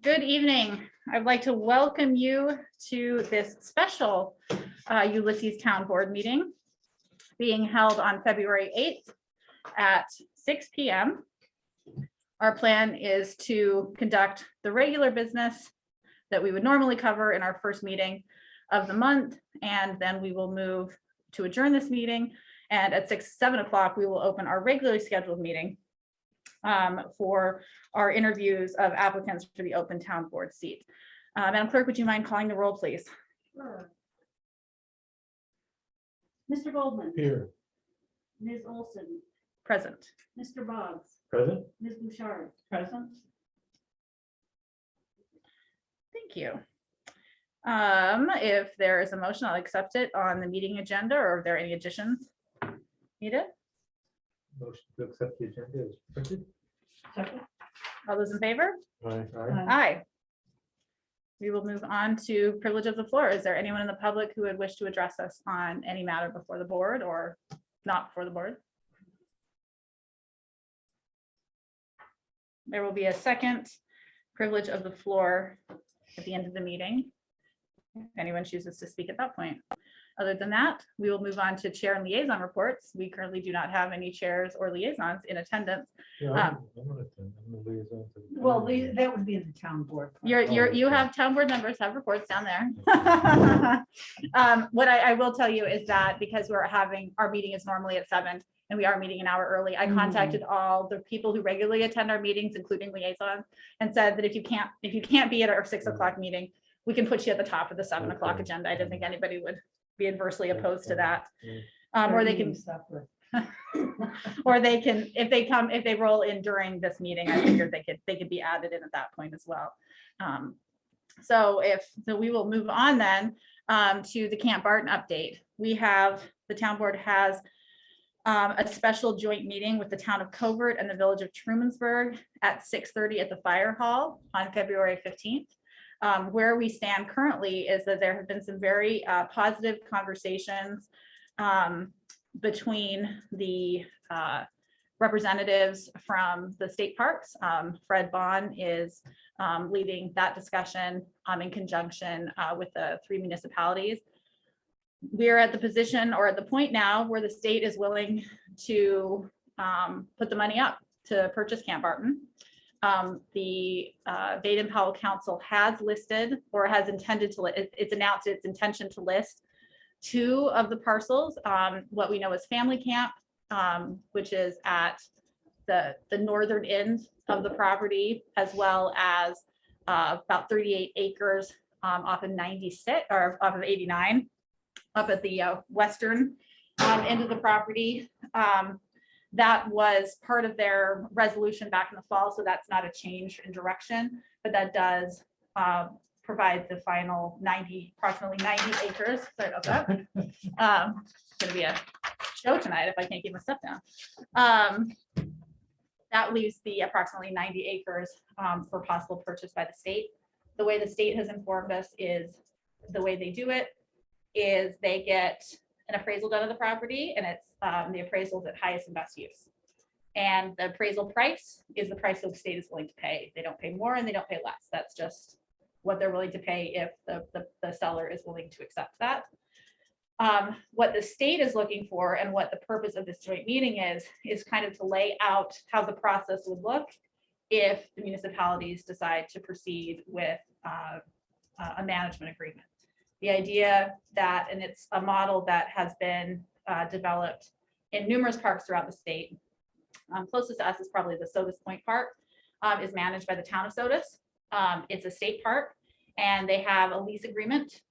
Good evening. I'd like to welcome you to this special Ulysses Town Board meeting being held on February 8th at 6 p.m. Our plan is to conduct the regular business that we would normally cover in our first meeting of the month, and then we will move to adjourn this meeting. And at 7 o'clock, we will open our regularly scheduled meeting for our interviews of applicants for the open town board seat. Madam Clerk, would you mind calling the roll, please? Sure. Mr. Goldman. Here. Ms. Olson. Present. Mr. Boggs. Present. Ms. Bouchard. Present. Thank you. If there is a motion, I'll accept it on the meeting agenda, or are there any additions needed? Motion to accept the agenda is printed. Second. All those in favor? Aye. Aye. We will move on to privilege of the floor. Is there anyone in the public who would wish to address us on any matter before the board or not before the board? There will be a second privilege of the floor at the end of the meeting, if anyone chooses to speak at that point. Other than that, we will move on to chair and liaison reports. We currently do not have any chairs or liaisons in attendance. Yeah, I'm gonna attend. I'm the liaison to the- Well, that would be in the town board. You have town board members have reports down there. What I will tell you is that because our meeting is normally at 7 and we are meeting an hour early, I contacted all the people who regularly attend our meetings, including liaisons, and said that if you can't be at our 6 o'clock meeting, we can put you at the top of the 7 o'clock agenda. I didn't think anybody would be adversely opposed to that. Or they can, if they roll in during this meeting, I figured they could be added in at that point as well. So we will move on then to the Camp Barton update. The town board has a special joint meeting with the town of Covert and the village of Trumansburg at 6:30 at the fire hall on February 15th. Where we stand currently is that there have been some very positive conversations between the representatives from the state parks. Fred Bond is leading that discussion in conjunction with the 3 municipalities. We're at the position or at the point now where the state is willing to put the money up to purchase Camp Barton. The Baden-Powell Council has listed or has intended to, it's announced its intention to list 2 of the parcels, what we know as Family Camp, which is at the northern end of the property, as well as about 38 acres off of 96 or off of 89, up at the western end of the property. That was part of their resolution back in the fall, so that's not a change in direction, but that does provide the final approximately 90 acres. Sorry about that. It's gonna be a show tonight if I can't keep my stuff down. That leaves the approximately 90 acres for possible purchase by the state. The way the state has informed us is the way they do it is they get an appraisal done of the property, and it's the appraisals at highest and best use. And the appraisal price is the price that the state is willing to pay. They don't pay more and they don't pay less. That's just what they're willing to pay if the seller is willing to accept that. What the state is looking for and what the purpose of this joint meeting is kind of to lay out how the process would look if the municipalities decide to proceed with a management agreement. The idea that, and it's a model that has been developed in numerous parks throughout the state. Closest to us is probably the Sodas Point Park, is managed by the town of Sodas. It's a state park, and they have a lease agreement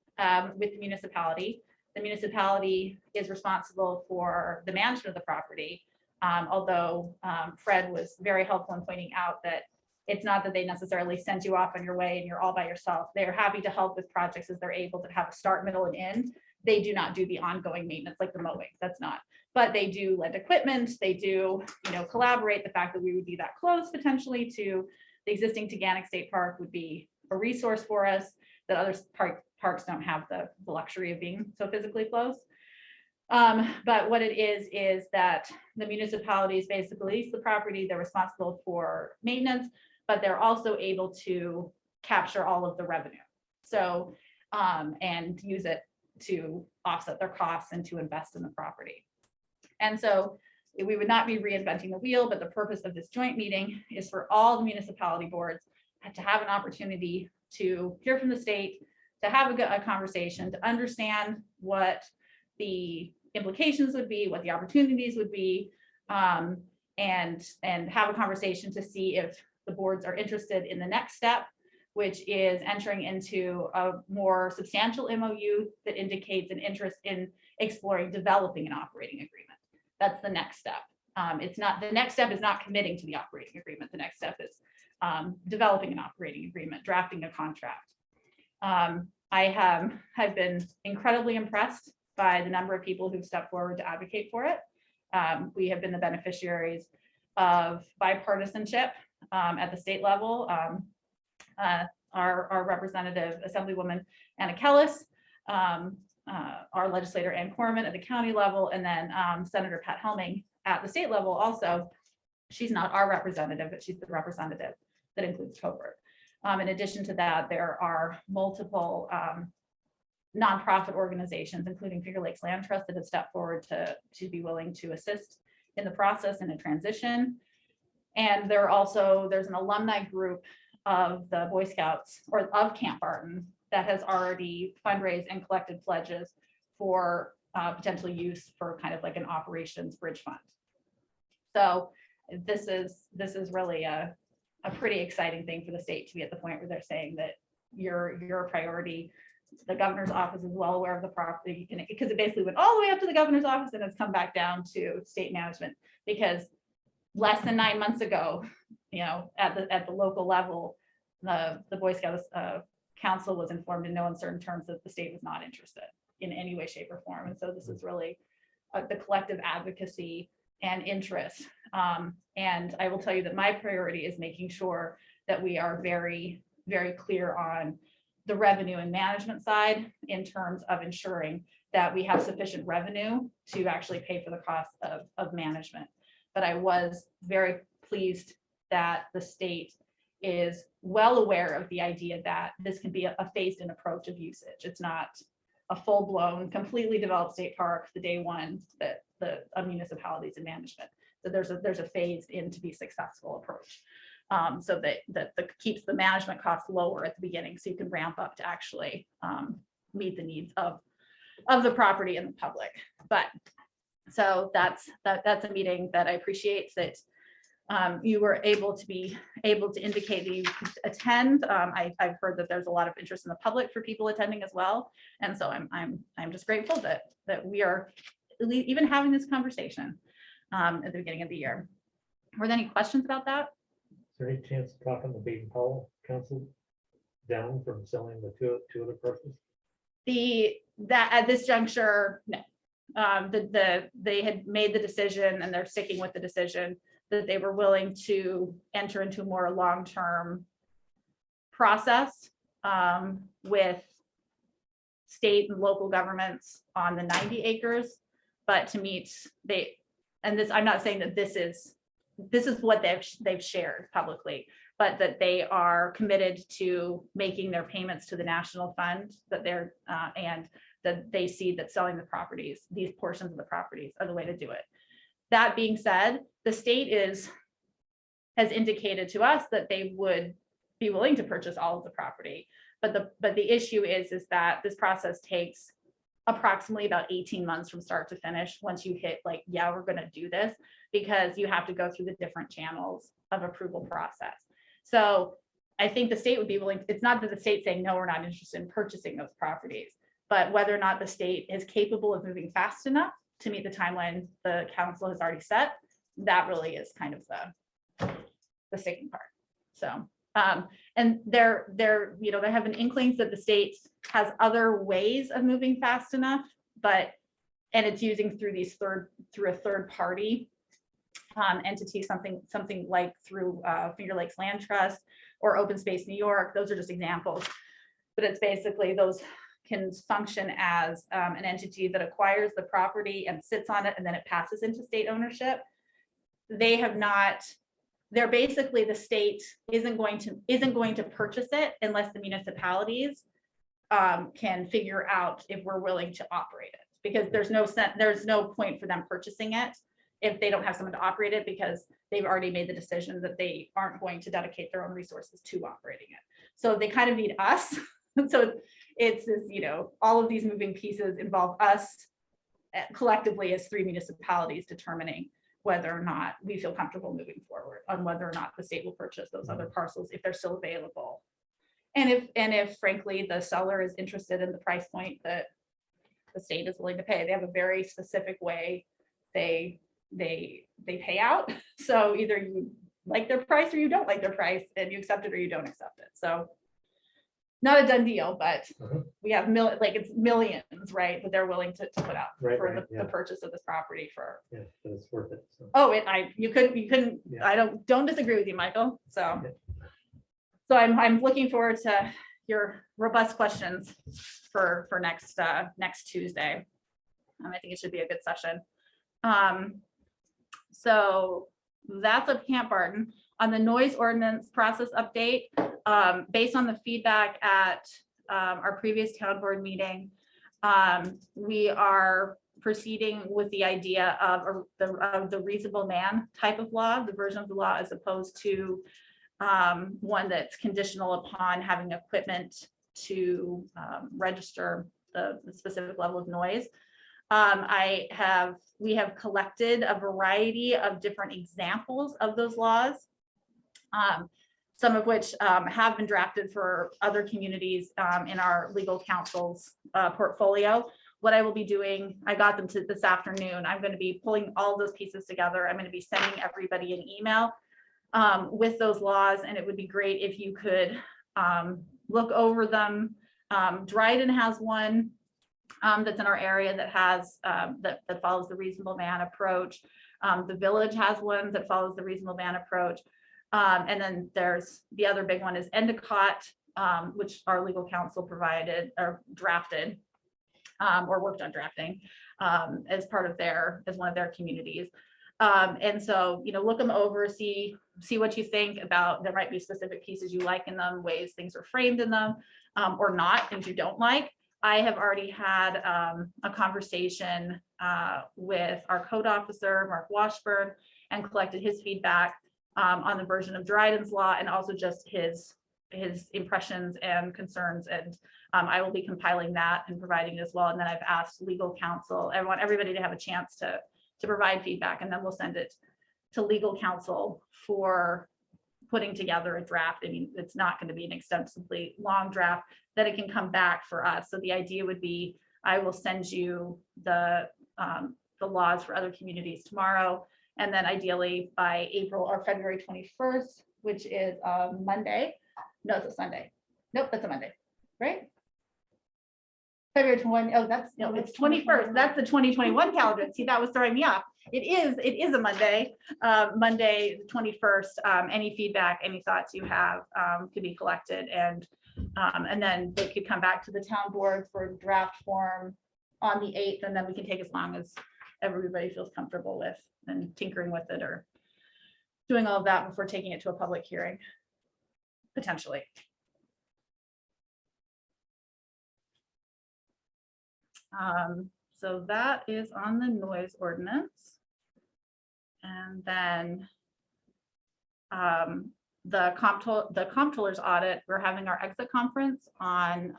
with the municipality. The municipality is responsible for the management of the property, although Fred was very helpful in pointing out that it's not that they necessarily send you off on your way and you're all by yourself. They're happy to help with projects as they're able to have a start, middle, and end. They do not do the ongoing maintenance like the mowing. That's not. But they do lend equipment. They do, collaborate. The fact that we would be that close potentially to the existing Taganic State Park would be a resource for us that other parks don't have the luxury of being so physically close. But what it is that the municipalities basically lease the property. They're responsible for maintenance, but they're also able to capture all of the revenue. So, and use it to offset their costs and to invest in the property. And so we would not be reinventing the wheel, but the purpose of this joint meeting is for all the municipality boards to have an opportunity to hear from the state, to have a conversation, to understand what the implications would be, what the opportunities would be, and have a conversation to see if the boards are interested in the next step, which is entering into a more substantial MOU that indicates an interest in exploring developing an operating agreement. That's the next step. The next step is not committing to the operating agreement. The next step is developing an operating agreement, drafting a contract. I have been incredibly impressed by the number of people who've stepped forward to advocate for it. We have been the beneficiaries of bipartisanship at the state level. Our representative Assemblywoman Anna Kellis, our legislator Ann Corman at the county level, and then Senator Pat Helming at the state level also. She's not our representative, but she's the representative that includes Tobert. In addition to that, there are multiple nonprofit organizations, including Finger Lakes Land Trust, that have stepped forward to be willing to assist in the process in a transition. And there's an alumni group of the Boy Scouts or of Camp Barton that has already fundraised and collected pledges for potential use for kind of like an operations bridge fund. So this is really a pretty exciting thing for the state to be at the point where they're saying that you're a priority. The governor's office is well aware of the property, because it basically went all the way up to the governor's office and has come back down to state management, because less than 9 months ago, at the local level, the Boy Scouts Council was informed in no uncertain terms that the state was not interested in any way, shape, or form. And so this is really the collective advocacy and interest. And I will tell you that my priority is making sure that we are very, very clear on the revenue and management side in terms of ensuring that we have sufficient revenue to actually pay for the cost of management. But I was very pleased that the state is well aware of the idea that this can be a phased-in approach of usage. It's not a full-blown, completely developed state park the day one that the municipalities in management. So there's a phased-in to be successful approach, so that keeps the management costs lower at the beginning, so you can ramp up to actually meet the needs of the property and the public. But so that's a meeting that I appreciate that you were able to indicate that you could attend. I've heard that there's a lot of interest in the public for people attending as well, and so I'm just grateful that we are even having this conversation at the beginning of the year. Were there any questions about that? Is there any chance of talking the Baden Powell Council down from selling the two other parcels? That at this juncture, no. They had made the decision, and they're sticking with the decision that they were willing to enter into a more long-term process with state and local governments on the 90 acres, but to meet I'm not saying that this is what they've shared publicly, but that they are committed to making their payments to the national fund, that they're and that they see that selling the properties, these portions of the properties, are the way to do it. That being said, the state has indicated to us that they would be willing to purchase all of the property, but the issue is that this process takes approximately about 18 months from start to finish once you hit like, yeah, we're going to do this, because you have to go through the different channels of approval process. So I think the state would be willing. It's not that the state's saying, no, we're not interested in purchasing those properties, but whether or not the state is capable of moving fast enough to meet the timeline the council has already set, that really is kind of the sticking part. So, and there have been inklings that the state has other ways of moving fast enough, and it's using through a third party entity, something like through Finger Lakes Land Trust or Open Space New York. Those are just examples, but it's basically those can function as an entity that acquires the property and sits on it, and then it passes into state ownership. They have not they're basically, the state isn't going to purchase it unless the municipalities can figure out if we're willing to operate it, because there's no point for them purchasing it if they don't have someone to operate it, because they've already made the decision that they aren't going to dedicate their own resources to operating it. So they kind of need us. So it's this, all of these moving pieces involve us collectively as 3 municipalities determining whether or not we feel comfortable moving forward on whether or not the state will purchase those other parcels if they're still available. And if frankly, the seller is interested in the price point that the state is willing to pay. They have a very specific way they pay out. So either you like their price or you don't like their price, and you accept it or you don't accept it. So not a done deal, but we have it's millions, right? That they're willing to put out Right, for right, the purchase of this property for. Yeah, but it's worth it. So. Oh, you couldn't, Yeah. I don't disagree with you, Michael. So. Yeah. So I'm looking forward to your robust questions for next Tuesday. I think it should be a good session. So that's up Camp Barton. On the noise ordinance process update, based on the feedback at our previous town board meeting, we are proceeding with the idea of the reasonable man type of law, the version of the law, as opposed to one that's conditional upon having equipment to register the specific level of noise. We have collected a variety of different examples of those laws, some of which have been drafted for other communities in our legal counsel's portfolio. What I will be doing, I got them to this afternoon. I'm going to be pulling all those pieces together. I'm going to be sending everybody an email with those laws, and it would be great if you could look over them. Dryden has one that's in our area that has that follows the reasonable man approach. The Village has one that follows the reasonable man approach. And then there's the other big one is Endicott, which our legal counsel provided or drafted or worked on drafting as one of their communities. And so, look them over, see what you think about. There might be specific pieces you like in them, ways things are framed in them, or not, things you don't like. I have already had a conversation with our code officer, Mark Washburn, and collected his feedback on the version of Dryden's law, and also just his impressions and concerns. And I will be compiling that and providing it as well. And then I've asked legal counsel, I want everybody to have a chance to provide feedback, and then we'll send it to legal counsel for putting together a draft. I mean, it's not going to be an extensively long draft, that it can come back for us. So the idea would be, I will send you the laws for other communities tomorrow. And then ideally by April or February 21st, which is Monday. No, it's a Sunday. Nope, that's a Monday, right? February 20, it's 21st. That's the 2021 calendar. See, that was throwing me off. It is a Monday, Monday, the 21st. Any feedback, any thoughts you have could be collected, and then they could come back to the town board for draft form on the 8th, and then we can take as long as everybody feels comfortable with and tinkering with it or doing all of that before taking it to a public hearing, potentially. So that is on the noise ordinance. And then the comptroller's audit, we're having our exit conference on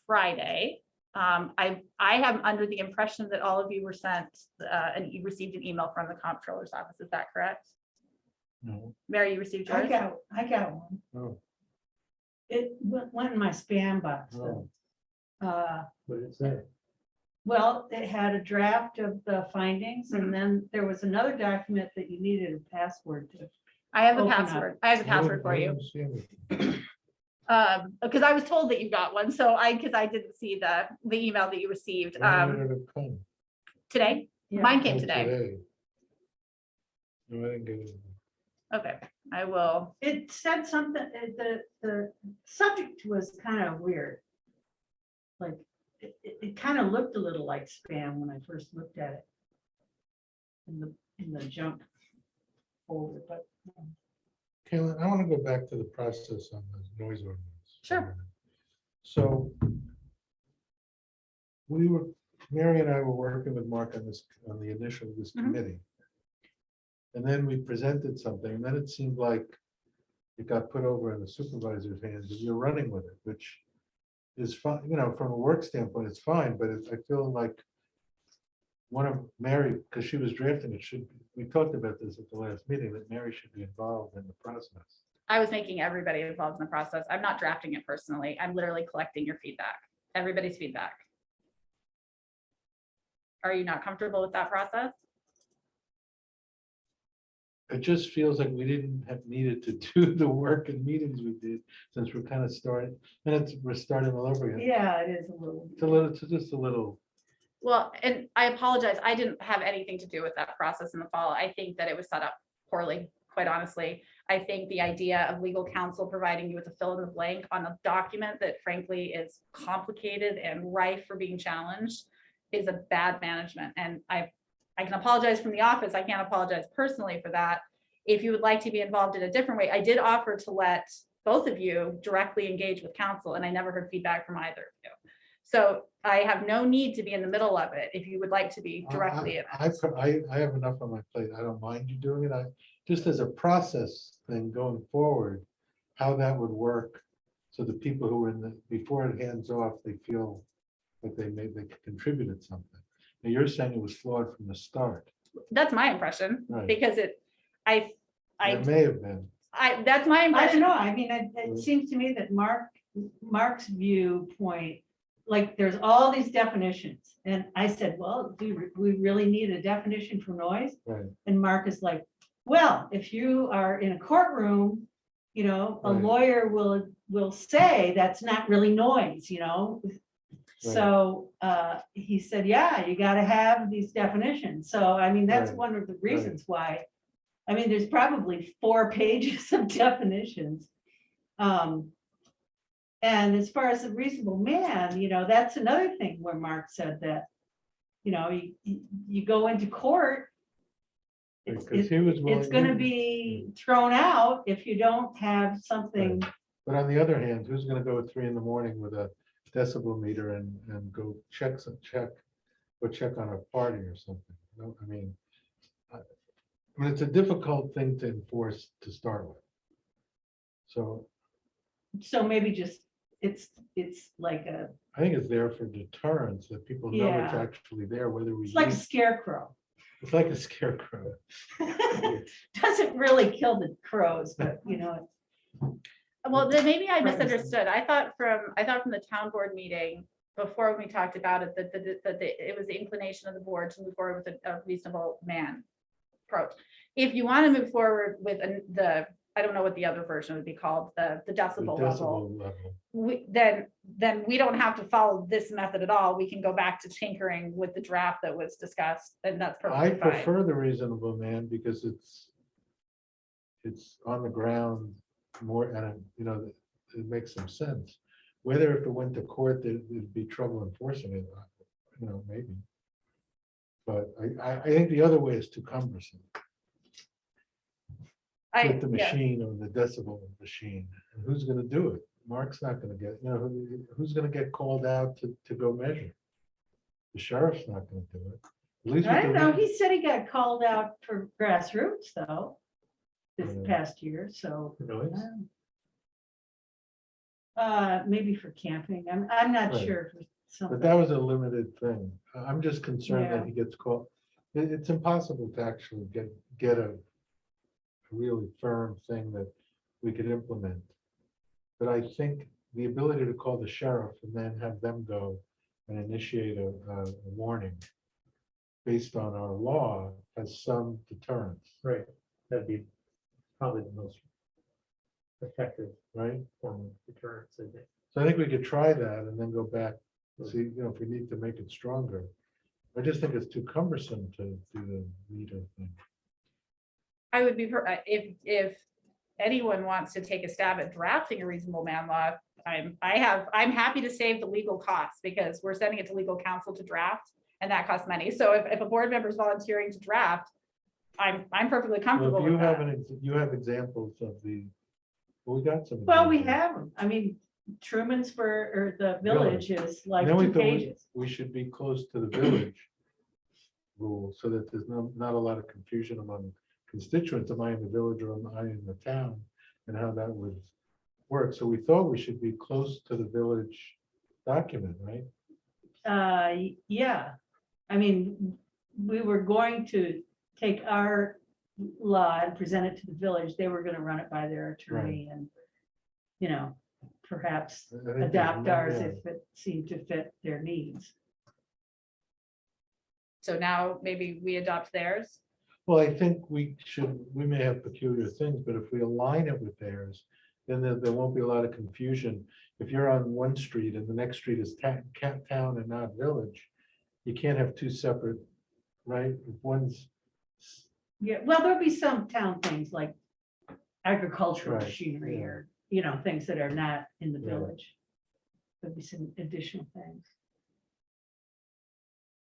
Friday. I am under the impression that all of you were sent and you received an email from the comptroller's office. Is that correct? No. Mary, you received yours? I got one. Oh, It went in my spam box. oh, Uh, what did it say? Well, it had a draft of the findings, and then there was another document that you needed a password to. I have the Open up. password. I have the password for you. you. Because I was told that you got one. So because I didn't see the email that you received today. Yeah. Mine came today. No, I didn't get it. Okay, I will. It said something, the subject was kind of weird. Like, it kind of looked a little like spam when I first looked at it. In the junk folder, but. Caitlin, I want to go back to the process on the noise ordinance. Sure. So Mary and I were working with Mark on this, on the initial of this Mhm. committee. And then we presented something, and then it seemed like it got put over in the supervisor's hands, and you're running with it, which is fine, you know, from a work standpoint, it's fine, but I feel like one of Mary, because she was drafting it, we talked about this at the last meeting, that Mary should be involved in the process. I was making everybody involved in the process. I'm not drafting it personally. I'm literally collecting your feedback, everybody's feedback. Are you not comfortable with that process? It just feels like we didn't have needed to do the work and meetings we did, since we're kind of starting, and we're starting all over again. Yeah, it is a little. It's just a little, Well, and I apologize. I didn't have anything to do with that process in the fall. I think that it was set up poorly, quite honestly. I think the idea of legal counsel providing you with a fill in the blank on a document that frankly is complicated and rife for being challenged is a bad management. And I can apologize from the office. I can't apologize personally for that. If you would like to be involved in a different way, I did offer to let both of you directly engage with counsel, and I never heard feedback from either of you. So I have no need to be in the middle of it if you would like to be directly in it. I have enough on my plate. I don't mind you doing it. Just as a process thing going forward, how that would work. So the people who are before it hands off, they feel like they contributed something. Now you're saying it was flawed from the start. That's my impression, Right. because It may have been. that's my I don't impression. know, I mean, it seems to me that Mark's viewpoint, like, there's all these definitions, and I said, well, do we really need a definition for noise? Right. And Mark is like, well, if you are in a courtroom, you know, a Right. lawyer will say that's not really noise, you know? So he said, yeah, you gotta have these definitions. So, I mean, that's Right. one of the reasons why. I mean, there's probably 4 pages of definitions. And as far as a reasonable man, you know, that's another thing where Mark said that, you know, you go into court, Because he was willing. it's gonna be thrown out if you don't have something. But on the other hand, who's gonna go at 3 in the morning with a decibel meter and go check on a party or something? No, I mean, it's a difficult thing to enforce to start with. So So maybe just, it's like I think it's there for deterrence, that people know it's Yeah. actually there, whether we. it's like a use- scarecrow. It's like a scarecrow. Doesn't really kill the crows, but you know, Well, then maybe I Right. misunderstood. I thought from the town board meeting, before we talked about it, that it was the inclination of the board to move forward with a reasonable man approach. If you want to move forward with I don't know what the other version would be called, the The decibel level, decibel level. then we don't have to follow this method at all. We can go back to tinkering with the draft that was discussed, and that's I perfectly fine. prefer the reasonable man because it's on the ground more, and you know, it makes some sense. Whether if it went to court, there'd be trouble enforcing it, you know, maybe. But I think the other way is too cumbersome. With the Yeah. machine or the decibel machine, and who's gonna do it? Mark's not gonna get, you know, who's gonna get called out to go measure? The sheriff's not gonna do it. At least I with don't the know, re- he said he got called out for grassroots though, this Yeah. past year, so. Noise? Maybe for camping, I'm not Right. sure. For But something. that was a limited thing. I'm just concerned Yeah. that he gets called. It's impossible to actually get a really firm thing that we could implement. But I think the ability to call the sheriff and then have them go and initiate a warning based on our law has some deterrence, Right, that'd be probably the most effective right? form of deterrence, I think. So I think we could try that and then go back, and see, you know, if we need to make it stronger. I just think it's too cumbersome to do the meter thing. I would be, if anyone wants to take a stab at drafting a reasonable man law, I'm happy to save the legal costs, because we're sending it to legal counsel to draft, and that costs money. So if a board member is volunteering to draft, I'm perfectly Well, comfortable if you with have that. you have examples of well, we got some. Well, we examples. have, 'em. I mean, Truman's or the village is like And then we 2 thought pages. we should be close to the village rule so that there's not a lot of confusion among constituents. Am I in the village or am I in the town? And how that would work. So we thought we should be close to the village document, right? Yeah, I mean, we were going to take our law and present it to the village. They were gonna run it by their attorney and, you know, perhaps I think there's adapt no- ours yeah. if it seemed to fit their needs. So now maybe we adopt theirs. Well, I think we may have peculiar things, but if we align it with theirs, then there won't be a lot of confusion. If you're on one street and the next street is town and not village, you can't have two separate, right? If one's, Yeah, well, there'll be some town things like agricultural Right, machinery yeah. or, you know, things that are not in the Right. village. There'll be some additional things.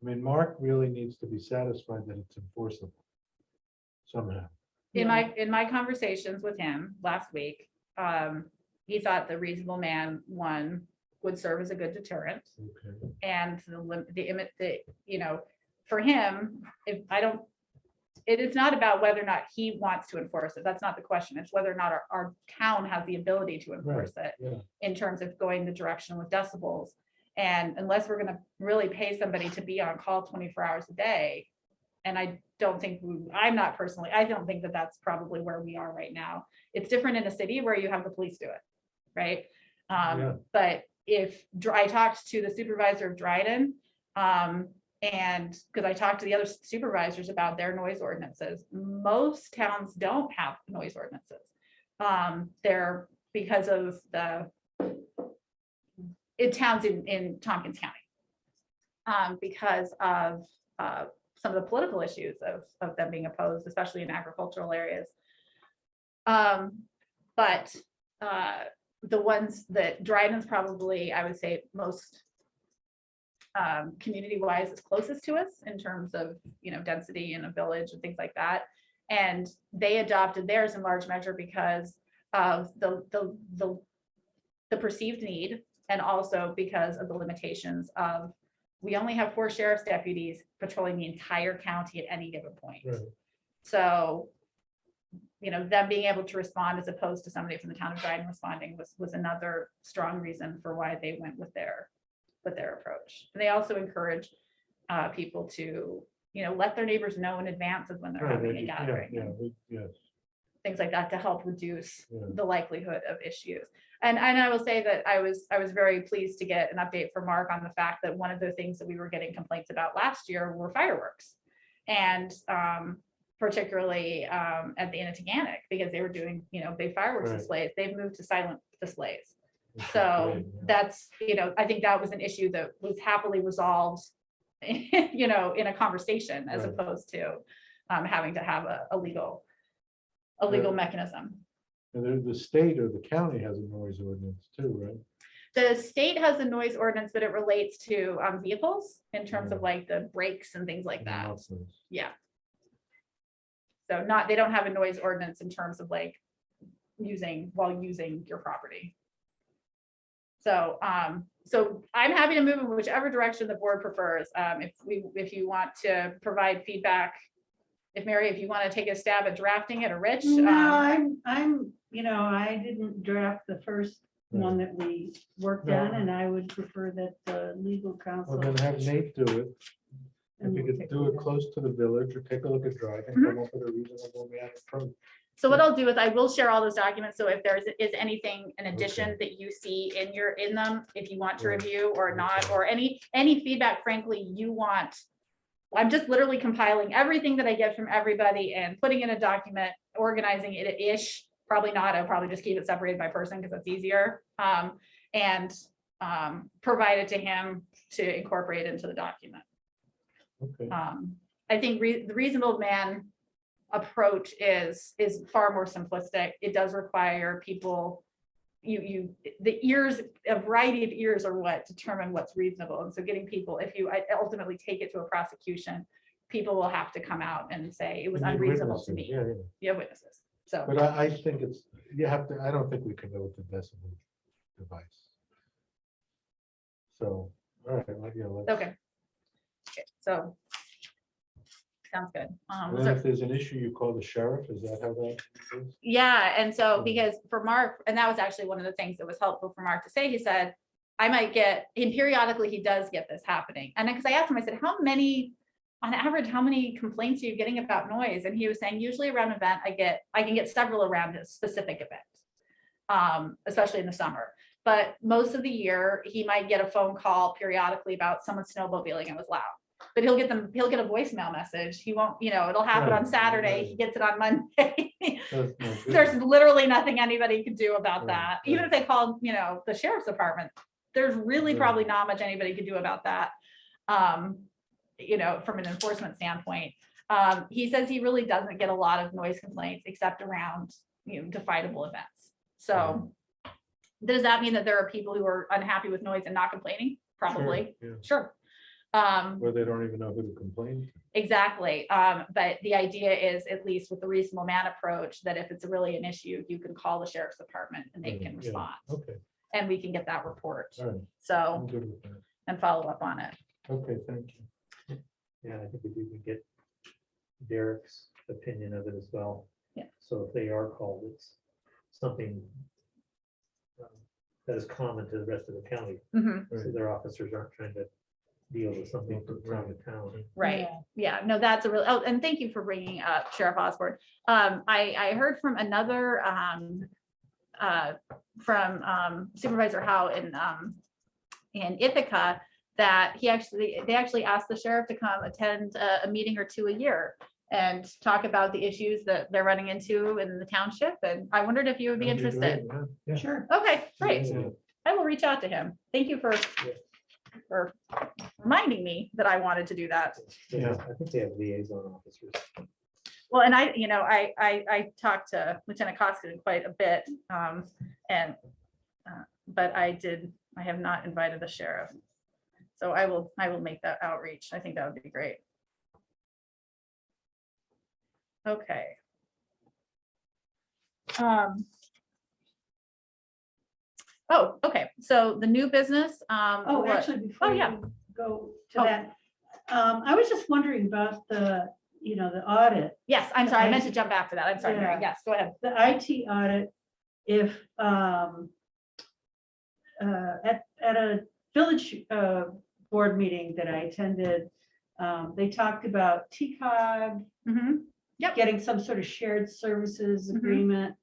I mean, Mark really needs to be satisfied that it's enforceable somehow. In my conversations with him last week, he thought the reasonable man one would serve as a good deterrent. Okay. And you know, for him, if I don't, it is not about whether or not he wants to enforce it. That's not the question. It's whether or not our town has the ability to enforce it Yeah, in terms of going the direction with decibels. And unless we're gonna really pay somebody to be on call 24 hours a day, and I don't think, I don't think that that's probably where we are right now. It's different in a city where you have the police do it, right? Yeah. But I talked to the supervisor of Dryden, and because I talked to the other supervisors about their noise ordinances, most towns don't have noise ordinances. They're because of towns in Tompkins County. Because of some of the political issues of them being opposed, especially in agricultural areas. But the ones that Dryden's probably, I would say, most community-wise is closest to us in terms of, you know, density in a village and things like that. And they adopted theirs in large measure because of the perceived need, and also because of the limitations of, we only have 4 sheriff's deputies patrolling the entire county at any given point. right. So, you know, them being able to respond as opposed to somebody from the town of Dryden responding was another strong reason for why they went with their approach. And they also encourage people to, you know, let their neighbors know in advance of when they're Right, having a yeah, gathering. yeah, and yes, things like that to help reduce yeah. the likelihood of issues. And I will say that I was very pleased to get an update from Mark on the fact that one of the things that we were getting complaints about last year were fireworks. And particularly at the Innitiganic, because they were doing, you know, big fireworks Right. displays. They've moved to silent displays. Which is So great, yeah. that's, you know, I think that was an issue that was happily resolved, you know, in a conversation as Right. opposed to having to have a legal Yeah. mechanism. And the state or the county has a noise ordinance too, right? The state has a noise ordinance, but it relates to vehicles in terms of Yeah. like the brakes and things like And that. mufflers. Yeah. So they don't have a noise ordinance in terms of like using your property. So, so I'm happy to move in whichever direction the board prefers. If you want to provide feedback, if Mary, if you want to take a stab at drafting it, or Rich. No, I'm, you know, I didn't draft the first one that we worked on, No. and I would prefer that the legal counsel. Well, then have Nate do it. If and you we'll could take do look it at close to the village or take a look at Dryden, Mhm. come up with a reasonable approach. So what I'll do is I will share all those documents. So if there is anything in addition Okay. that you see in them, if you want to Right. review or not, Okay. or any feedback, frankly, you want. I'm just literally compiling everything that I get from everybody and putting in a document, organizing it-ish. Probably not. I'll probably just keep it separated by person because it's easier. And provide it to him to incorporate into the document. Okay, I think the reasonable man approach is far more simplistic. It does require people, the ears, a variety of ears are what determine what's reasonable. And so getting people, if you ultimately take it to a prosecution, people will have to come out and say it was You need unreasonable to witnesses, me. yeah, yeah. You have witnesses. So, But I think it's, you have to, I don't think we can go with the decibel device. So, all right, like, yeah, let's. okay. Okay, so. Sounds good. And So- then if there's an issue, you call the sheriff, is that how that is? Yeah, and so Mm. because for Mark, and that was actually one of the things that was helpful for Mark to say, he said, I might get, and periodically he does get this happening. And because I asked him, I said, how many, on average, how many complaints are you getting about noise? And he was saying, usually around an event, I can get several around a specific event, especially in the summer. But most of the year, he might get a phone call periodically about someone snowmobiling and it was loud. But he'll get a voicemail message. He won't, it'll happen on Right, Saturday. He right. gets it on Monday. That's no good. There's literally nothing anybody can do about Right, that. Even if they called, the sheriff's department, there's really Right. probably not much anybody could do about that. From an enforcement standpoint. He says he really doesn't get a lot of noise complaints except around, definable events. So does that mean that there are people who are unhappy with noise and not complaining? Probably, Sure, yeah. sure. Where they don't even know who to complain to. Exactly. But the idea is, at least with the reasonable man approach, that if it's really an issue, you can call the sheriff's department and they can Yeah, respond. Okay, And we can get that report. all right, I'm So, good with that. and follow up on it. Okay, thank you. Yeah, I think if you can get Derek's opinion of it as well. Yeah. So if they are called, it's something that is common to the rest of the county, Mhm. so their officers aren't trying to deal with something from town to town. Right. Yeah. Yeah, no, that's a real, oh, and thank you for bringing up Sheriff Osborne. I heard from another, from Supervisor Howe in Ithaca, that they actually asked the sheriff to come attend a meeting or two a year and talk about the issues that they're running into in the township. And I wondered if you would be That'd interested. great, yeah. Sure. Okay, great. Yeah. I will reach out to him. Thank you for reminding me that I wanted to do that. Yeah. I think they have liaison officers. Well, and I talked to Lieutenant Coxon quite a bit, but I have not invited the sheriff. So I will make that outreach. I think that would be great. Okay. Oh, okay. So the new business. Oh, what- actually, before yeah. you go to Oh. that, I was just wondering about the audit, Yes, I'm sorry. I meant to jump back to that. I'm sorry, Mary. Yeah. Yes, go ahead. the IT audit. If at a village board meeting that I attended, they talked about TCOG Mhm. Yep. getting some sort of shared services Mhm. agreement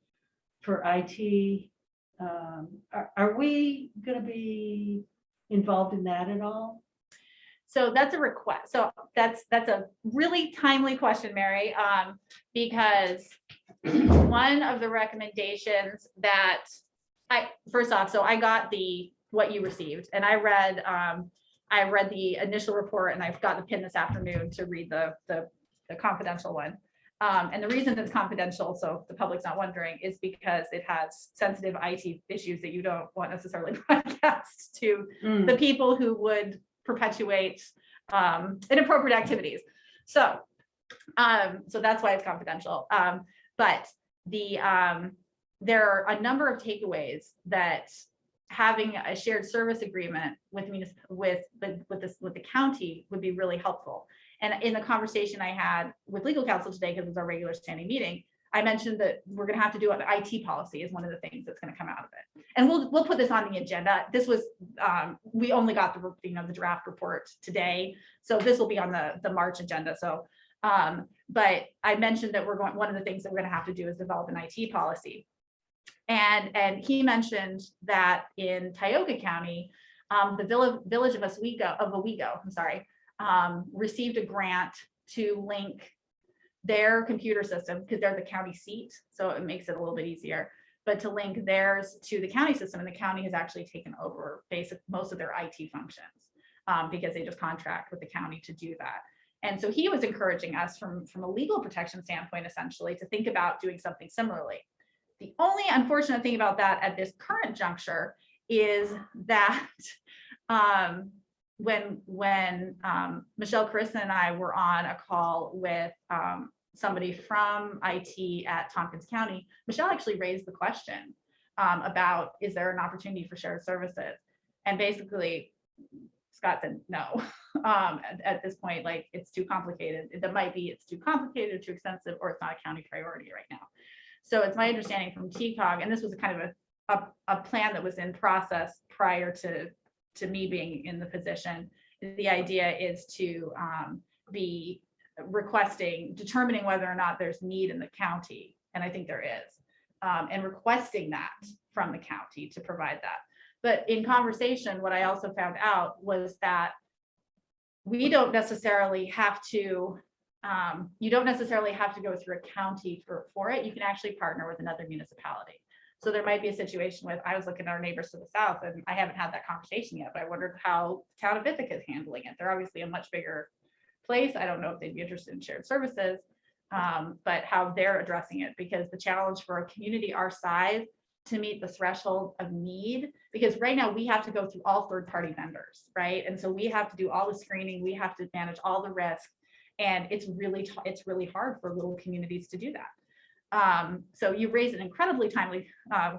for IT. Are we gonna be involved in that at all? So that's a request. So that's a really timely question, Mary, because one of the recommendations that first off, so I got what you received, and I read the initial report, and I've got the pin this afternoon to read the confidential one. And the reason it's confidential, so the public's not wondering, is because it has sensitive IT issues that you don't want necessarily broadcast to the people who would perpetuate inappropriate activities. So that's why it's confidential. But there are a number of takeaways that having a shared service agreement with the county would be really helpful. And in the conversation I had with legal counsel today, because it was our regular standing meeting, I mentioned that we're going to have to do an IT policy is one of the things that's going to come out of it. And we'll put this on the agenda. This was, we only got the draft report today. So this will be on the March agenda. So, but I mentioned that one of the things that we're going to have to do is develop an IT policy. And he mentioned that in Tioga County, the village of Owego, received a grant to link their computer system, because they're the county seat, so it makes it a little bit easier, but to link theirs to the county system, and the county has actually taken over most of their IT functions, because they just contract with the county to do that. And so he was encouraging us from a legal protection standpoint, essentially, to think about doing something similarly. The only unfortunate thing about that at this current juncture is that when Michelle, Carissa and I were on a call with somebody from IT at Tompkins County, Michelle actually raised the question about, is there an opportunity for shared services? And basically Scott said no. At this point, like, it's too complicated. That might be, it's too complicated, too expensive, or it's not a county priority right now. So it's my understanding from TCOG, and this was kind of a plan that was in process prior to me being in the position. The idea is to be determining whether or not there's need in the county, and I think there is, and requesting that from the county to provide that. But in conversation, what I also found out was that we don't necessarily have to, you don't necessarily have to go through a county for it. You can actually partner with another municipality. So there might be a situation with, I was looking at our neighbors to the south, and I haven't had that conversation yet, but I wondered how the town of Ithaca is handling it. They're obviously a much bigger place. I don't know if they'd be interested in shared services, but how they're addressing it, because the challenge for a community our size to meet the threshold of need, because right now we have to go through all third-party vendors, right? And so we have to do all the screening, we have to manage all the risk, and it's really hard for little communities to do that. So you raise an incredibly timely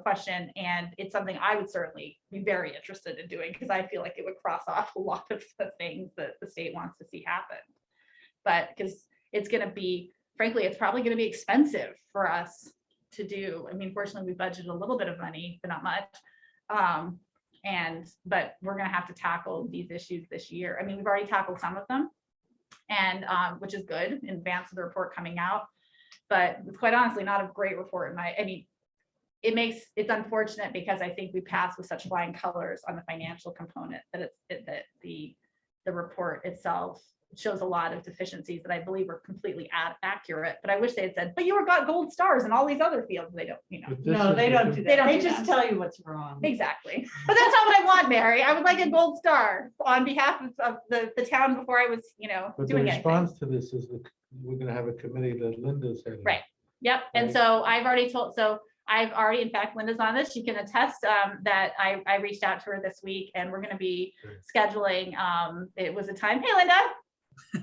question, and it's something I would certainly be very interested in doing, because I feel like it would cross off a lot of the things that the state wants to see happen. But because it's going to be, frankly, it's probably going to be expensive for us to do. I mean, fortunately, we budgeted a little bit of money, but not much. But we're going to have to tackle these issues this year. I mean, we've already tackled some of them, and which is good in advance of the report coming out. But quite honestly, not a great report. I mean, it's unfortunate, because I think we passed with such flying colors on the financial component that the report itself shows a lot of deficiencies that I believe are completely accurate. But I wish they had said, but you got gold stars in all these other fields. They don't, But this No, is they the- don't do They that. don't They do just that. tell you what's wrong. exactly. But that's not what I want, Mary. I would like a gold star on behalf of the town before I was, But the doing anything. response to this is that we're gonna have a committee that Linda's heading. Right. Yep. And Right. so I've already, in fact, Linda's on this. She can attest that I reached out to her this week, and we're going to be scheduling. It was a time. Hey, Linda.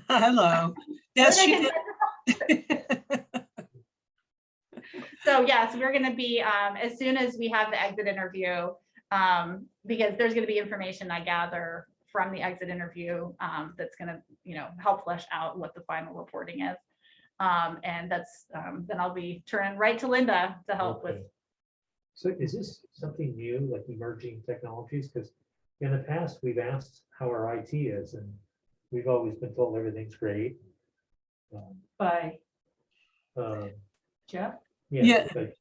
Hello. Yes, she did. So yes, we're going to be, as soon as we have the exit interview, because there's going to be information I gather from the exit interview that's going to, help flesh out what the final reporting is. And that's, then I'll be turning right to Linda to help with. Okay. So is this something new, like emerging technologies? Because in the past, we've asked how our IT is, and we've always been told everything's great. By Uh, Jeff. Yeah. but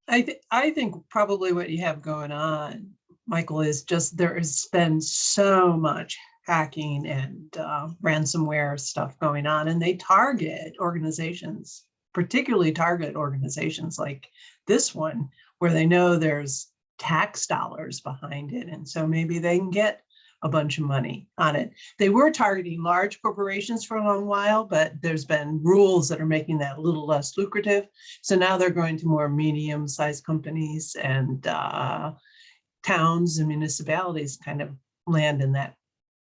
I think probably what you have going on, Michael, is just there has been so much hacking and ransomware stuff going on, and they target organizations, particularly target organizations like this one, where they know there's tax dollars behind it, and so maybe they can get a bunch of money on it. They were targeting large corporations for a long while, but there's been rules that are making that a little less lucrative. So now they're going to more medium-sized companies, and towns and municipalities kind of land in that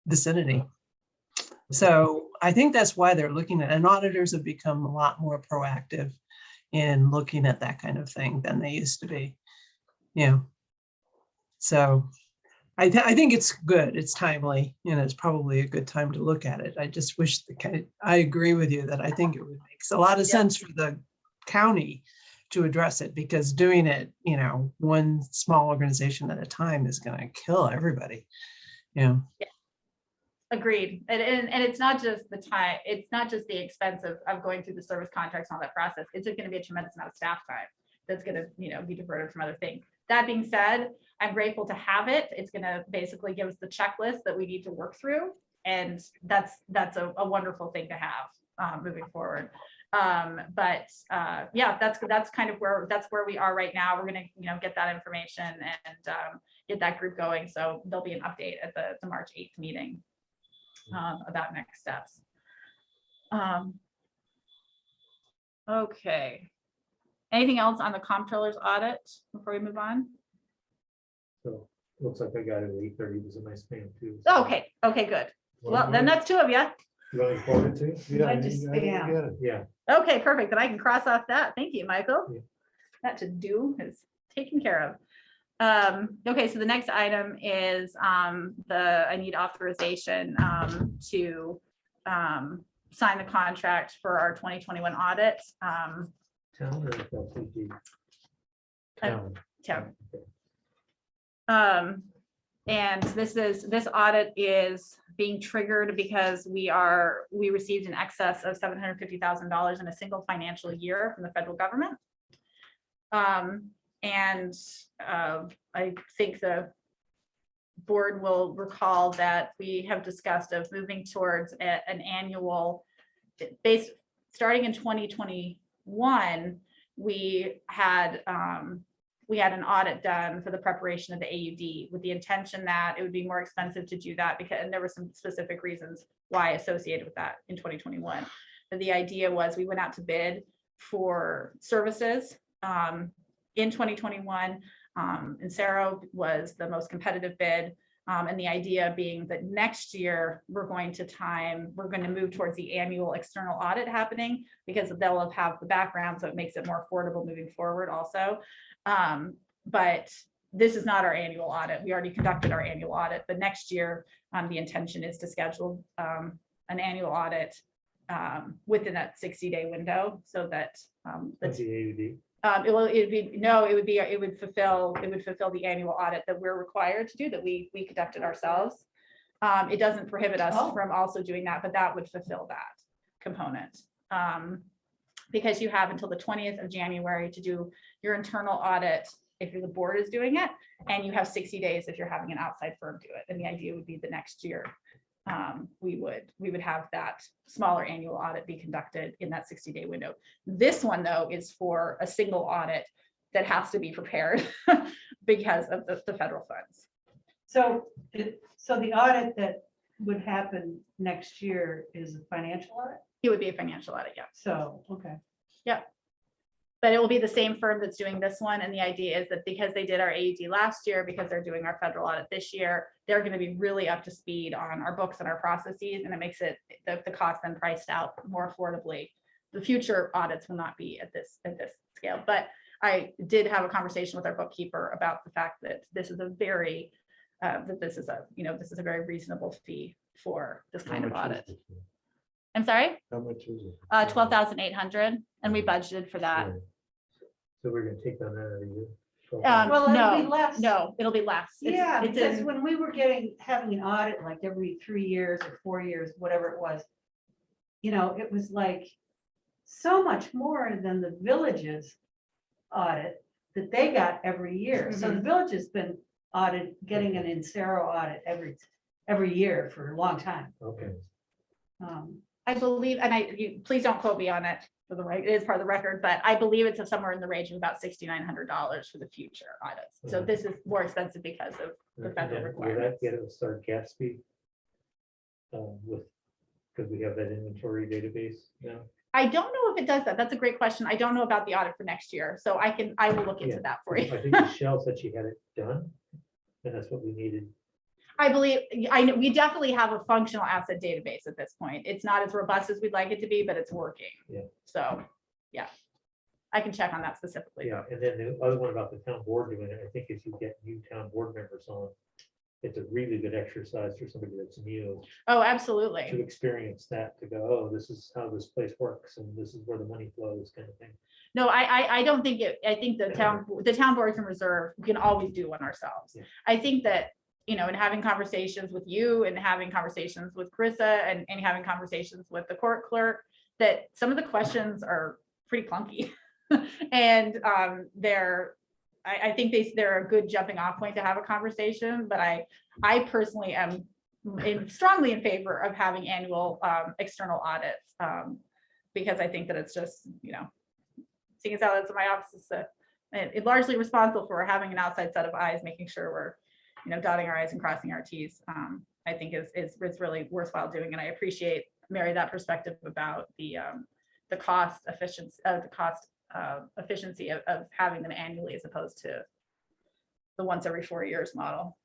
vicinity. So I think that's why they're looking at, and auditors have become a lot more proactive in looking at that kind of thing than they used to be. So I think it's good, it's timely, it's probably a good time to look at it. I just wish I agree with you that I think it would make a lot of sense for the county to address it, because doing it, one small organization at a time is going to kill everybody. Agreed. And it's not just the time, it's not just the expense of going through the service contracts and all that process. It's going to be a tremendous amount of staff time that's going to, be diverted from other things. That being said, I'm grateful to have it. It's going to basically give us the checklist that we need to work through. And that's a wonderful thing to have moving forward. Yeah, that's kind of where we are right now. We're going to, get that information and get that group going. So there'll be an update at the March 8th meeting about next steps. Okay. Anything else on the comptroller's audit before we move on? so looks like I got it at 8:30, was in my spam too. Okay, okay, good. Well, then that's two of you. You want me to forward it to you? Yeah, Might I just didn't spam. get it. Yeah, Okay, perfect. Then I can cross off that. Thank you, Michael. Yeah. That to do is taken care of. Okay, so the next item is I need authorization to sign the contract for our 2021 audit. town or LTD? Town. Town. And this audit is being triggered because we received an excess of $750,000 in a single financial year from the federal government. And I think the board will recall that we have discussed of moving towards an annual base, starting in 2021, we had an audit done for the preparation of the AUD with the intention that it would be more expensive to do that because, and there were some specific reasons why associated with that in 2021. But the idea was we went out to bid for services in 2021. Insero was the most competitive bid. And the idea being that next year we're going to move towards the annual external audit happening because they'll have the background, so it makes it more affordable moving forward also. But this is not our annual audit. We already conducted our annual audit, but next year the intention is to schedule an annual audit within that 60-day window so that That's the AUD. it would fulfill the annual audit that we're required to do, that we conducted ourselves. It doesn't prohibit us Oh. from also doing that, but that would fulfill that component. Because you have until the 20th of January to do your internal audit if the board is doing it, and you have 60 days if you're having an outside firm do it. And the idea would be the next year, we would have that smaller annual audit be conducted in that 60-day window. This one, though, is for a single audit that has to be prepared because of the federal funds. So the audit that would happen next year is a financial audit? It would be a financial audit, yeah. So, okay. But it will be the same firm that's doing this one. And the idea is that because they did our AUD last year, because they're doing our federal audit this year, they're going to be really up to speed on our books and our processes. And it makes it the cost then priced out more affordably. The future audits will not be at this scale. But I did have a conversation with our bookkeeper about the fact that this is a very this is a very reasonable fee for this kind of How much is audit. it? I'm sorry, How much is it? 12,800, and we budgeted for that. Right. So we're gonna take on that every year. Well, it'll be No, less. no, it'll be less. Yeah, It's because in- when we were having an audit like every 3 years or 4 years, whatever it was, it was like so much more than the village's audit that they got every year. So the village has been getting an Insero audit every year for a long time. Okay, I believe, and please don't quote me on it for the right, it is part of the record, but I believe it's somewhere in the range of about $6,900 for the future audits. So Mhm. this is more expensive because of the and federal then will that requirements. get us start Gatsby? Because we have that inventory database now. I don't know if it does that. That's a great question. I don't know about the audit for next year. So I will look into Yeah. that for you. I think Michelle said she had it done, and that's what we needed. I believe, we definitely have a functional asset database at this point. It's not as robust as we'd like it to be, but it's working. Yeah. So, yeah. I can check on that specifically. Yeah, and then the other one about the town board doing it, I think if you get new town board members on, it's a really good exercise for somebody that's new Oh, to absolutely. experience that, to go, oh, this is how this place works, and this is where the money flows, kind of thing. No, I don't think I think the town boards and reserve, we can always do one ourselves. Yeah. I think that, in having conversations with you and having conversations with Carissa and having conversations with the court clerk, that some of the questions are pretty clunky. And I think they're a good jumping off point to have a conversation, but I personally am strongly in favor of having annual external audits. Because I think that it's just, seeing as how it's in my office, it's largely responsible for having an outside set of eyes, making sure we're, dotting our i's and crossing our t's. I think is really worthwhile doing, and I appreciate, Mary, that perspective about the cost efficiency of having them annually as opposed to the once every 4 years model.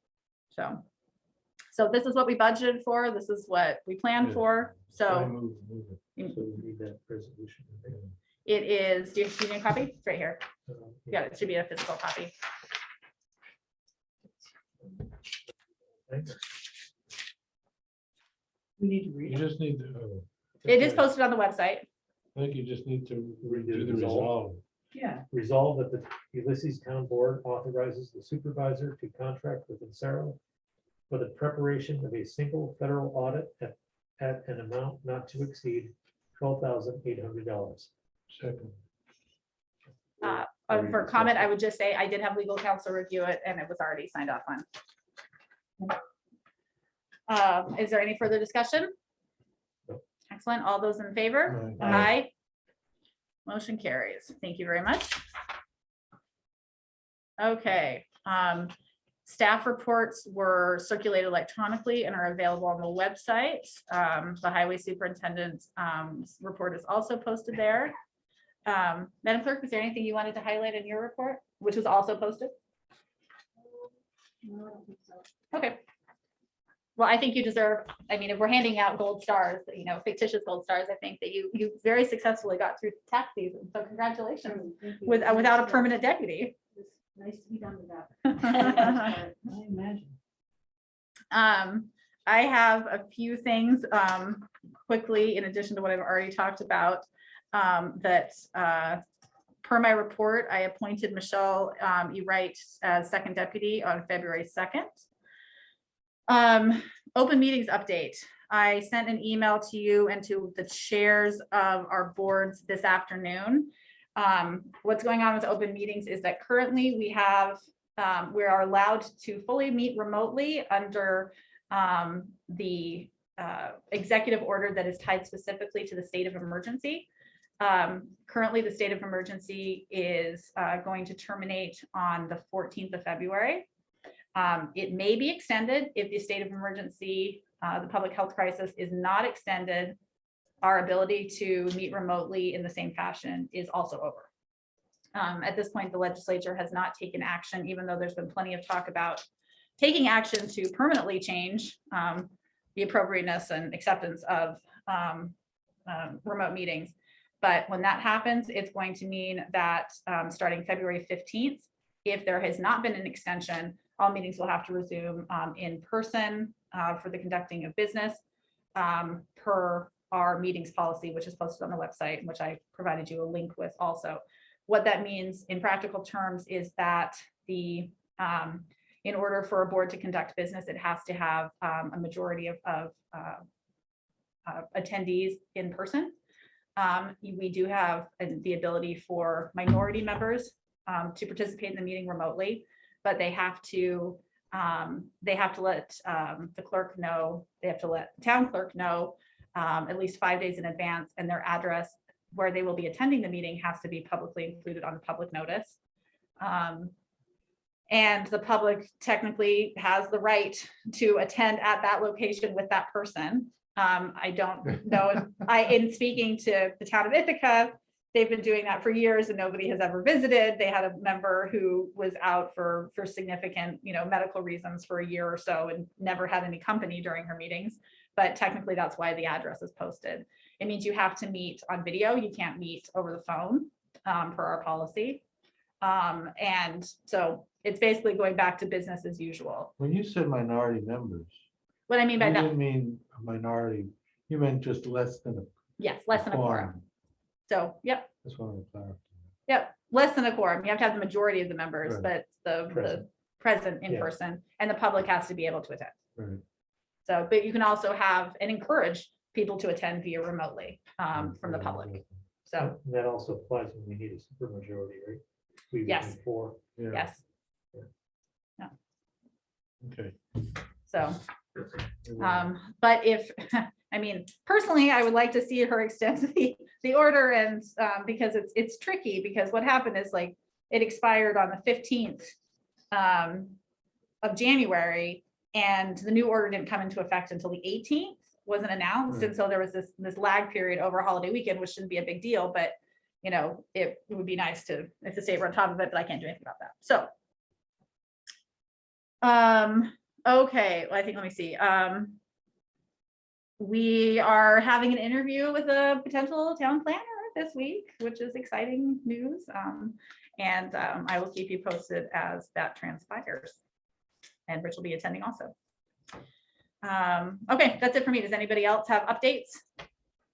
So this is what we budgeted for. This is what we planned Yeah. for. I So move it. So we need that resolution. I think. it is, do you need a copy? It's right here. Yeah. Yeah, it should be a physical copy. Thanks. We need to read You it. just need to. It is posted on the website. I think you just need to Redo redo the the resolve. resolve. Yeah, Resolve that the Ulysses Town Board authorizes the supervisor to contract with Insero for the preparation of a single federal audit at an amount not to exceed $12,800. Second. For comment, I would just say I did have legal counsel review it and it was already signed off on. Is there any further discussion? No. Excellent. All those in favor? Aye. Aye. Motion carries. Thank you very much. Okay, staff reports were circulated electronically and are available on the website. The highway superintendent's report is also posted there. Madam Clerk, is there anything you wanted to highlight in your report, which was also posted? Okay. Well, I think you deserve, I mean, if we're handing out gold stars, you know, fictitious gold stars, I think that you very successfly got through tax season. So congratulations without a permanent deputy. Nice to be done with that. I I imagine. have a few things quickly, in addition to what I've already talked about, that per my report, I appointed Michelle Wright as second deputy on February 2nd. Open meetings update. I sent an email to you and to the chairs of our boards this afternoon. What's going on with open meetings is that currently we have, we are allowed to fully meet remotely under the executive order that is tied specifically to the state of emergency. Currently, the state of emergency is going to terminate on the 14th of February. It may be extended if the state of emergency, the public health crisis is not extended. Our ability to meet remotely in the same fashion is also over. At this point, the legislature has not taken action, even though there's been plenty of talk about taking action to permanently change the appropriateness and acceptance of remote meetings. But when that happens, it's going to mean that starting February 15th, if there has not been an extension, all meetings will have to resume in person for the conducting of business per our meetings policy, which is posted on the website, which I provided you a link with also. What that means in practical terms is that the in order for a board to conduct business, it has to have a majority of attendees in person. We do have the ability for minority members to participate in the meeting remotely, but they have to let the clerk know, they have to let the town clerk know at least 5 days in advance, and their address where they will be attending the meeting has to be publicly included on the public notice. And the public technically has the right to attend at that location with that person. I don't know, in speaking to the town of Ithaca, they've been doing that for years and nobody has ever visited. They had a member who was out for significant, medical reasons for a year or so and never had any company during her meetings. But technically that's why the address is posted. It means you have to meet on video. You can't meet over the phone per our policy. And so it's basically going back to business as usual. When you said minority members, What I mean by you that, didn't mean a minority, you meant just less than a yes, less than a quorum. quorum. So, yep, Just wanted to clarify. yep, less than a quorum. You have to have the majority of the members, Right. but the Present. present in Yeah. person, and the public has to be able to attend. Right. So, but you can also have and encourage people to attend via remotely from the public. So, And that also applies when we need a supermajority, right? We Yes. need 4. Yeah, yes, okay. so, but if, I mean, personally, I would like to see her extend the order and because it's tricky, because what happened is like, it expired on the 15th of January, and the new order didn't come into effect until the 18th, wasn't announced, and so there was this lag period over a holiday weekend, which shouldn't be a big deal, but it would be nice to, if the state were on top of it, but I can't do anything about that. So Okay, well, I think, let me see. We are having an interview with a potential town planner this week, which is exciting news. And I will keep you posted as that transpires. And Rich will be attending also. Okay, that's it for me. Does anybody else have updates?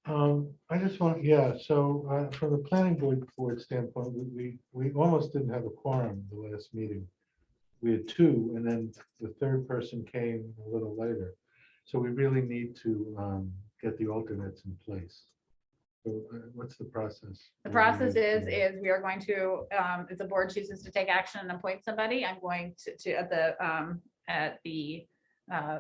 I just want, yeah, so from the planning board standpoint, we almost didn't have a quorum the last meeting. We had two, and then the third person came a little later. So we really need to get the alternates in place. So what's the process? The process is we are going to, if the board chooses to take action and appoint somebody, I'm going to at the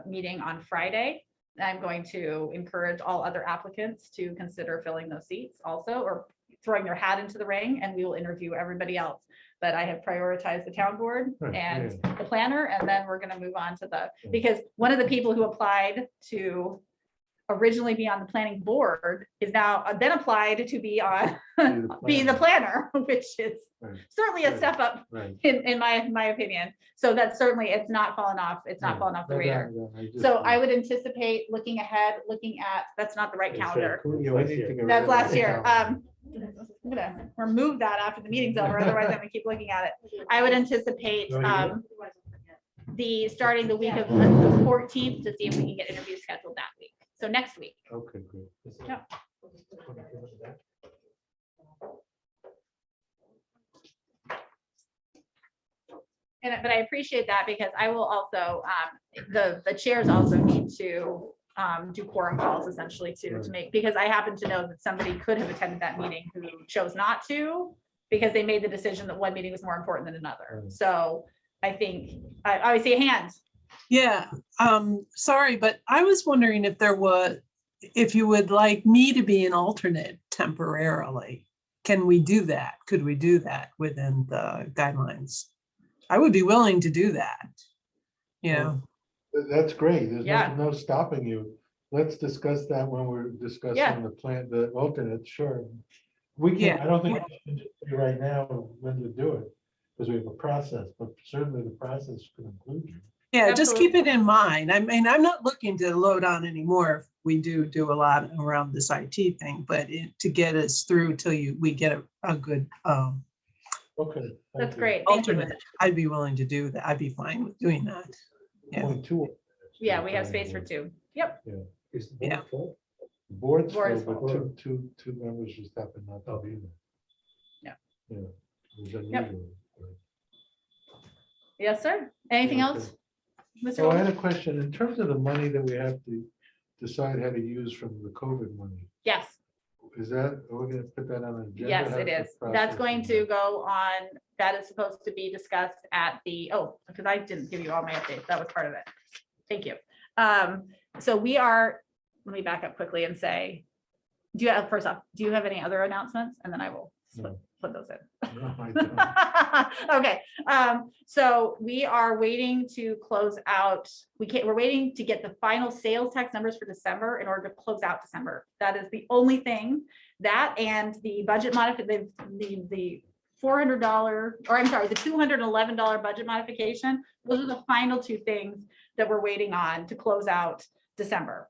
meeting on Friday, I'm going to encourage all other applicants to consider filling those seats also, or throwing their hat into the ring, and we will interview everybody else. But I have prioritized the town board Right, and yeah. the planner, and then we're gonna move on to the, Yeah. because one of the people who applied to originally be on the planning board is now then applied to be on, be the planner, which is Right. certainly a Right. step up Right. in my opinion. So that's certainly, it's not fallen off, it's not Yeah. fallen off the No, radar. no, I just- So I would anticipate looking ahead, looking at, that's not the right It's, calendar. Yeah, we need to get rid That's of last that year. calendar. I'm gonna remove that after the meeting's over, otherwise I'm gonna keep looking at it. I would anticipate starting the week of the 14th to see if we can get interviews scheduled that week. So next week. Okay, good. Yeah. But I appreciate that because I will also, the chairs also need to do quorum calls essentially to make, because I happen to know that somebody could have attended that meeting who chose not to because they made the decision that one meeting was more important than another. Right. So I think, I always see a hand. Yeah, sorry, but I was wondering if you would like me to be an alternate temporarily. Can we do that? Could we do that within the guidelines? I would be willing to do that. You know, That's great. There's Yeah. no stopping you. Let's discuss that when we're Yeah. discussing the plan, the alternate, sure. We can, Yeah. I don't think we can just say right now when to do it, because we have a process, but certainly the process could include you. yeah, just keep Absolutely. it in mind. I mean, I'm not looking to load on anymore. We do a lot around this IT thing, but to get us through till we get a good Okay. thank That's you. great. Thank you. alternate. I'd be willing to do that. I'd be fine with doing that. Yeah. Only two. Yeah, we have space for two. Yep. Is the Yeah. board full? The Board's Board full, is but full. two members just happen not to be there. Yeah. Yeah. It was unusual. Yes, sir. Anything Yeah, else? Mr. So I had Goldman? a question, in terms of the money that we have to decide how to use from the COVID money, Yes. is that, are we gonna put that on an agenda? Yes, How's it the is. That's process going of to that? go on, that is supposed to be discussed at the, because I didn't give you all my updates. That was part of it. Thank you. So we are, let me back up quickly and say, first off, do you have any other announcements? And then I will No. put those in. No, I don't. Okay, so we are waiting to close out, we're waiting to get the final sales tax numbers for December in order to close out December. That is the only thing, that and the budget the $400, or I'm sorry, the $211 budget modification. Those are the final two things that we're waiting on to close out December.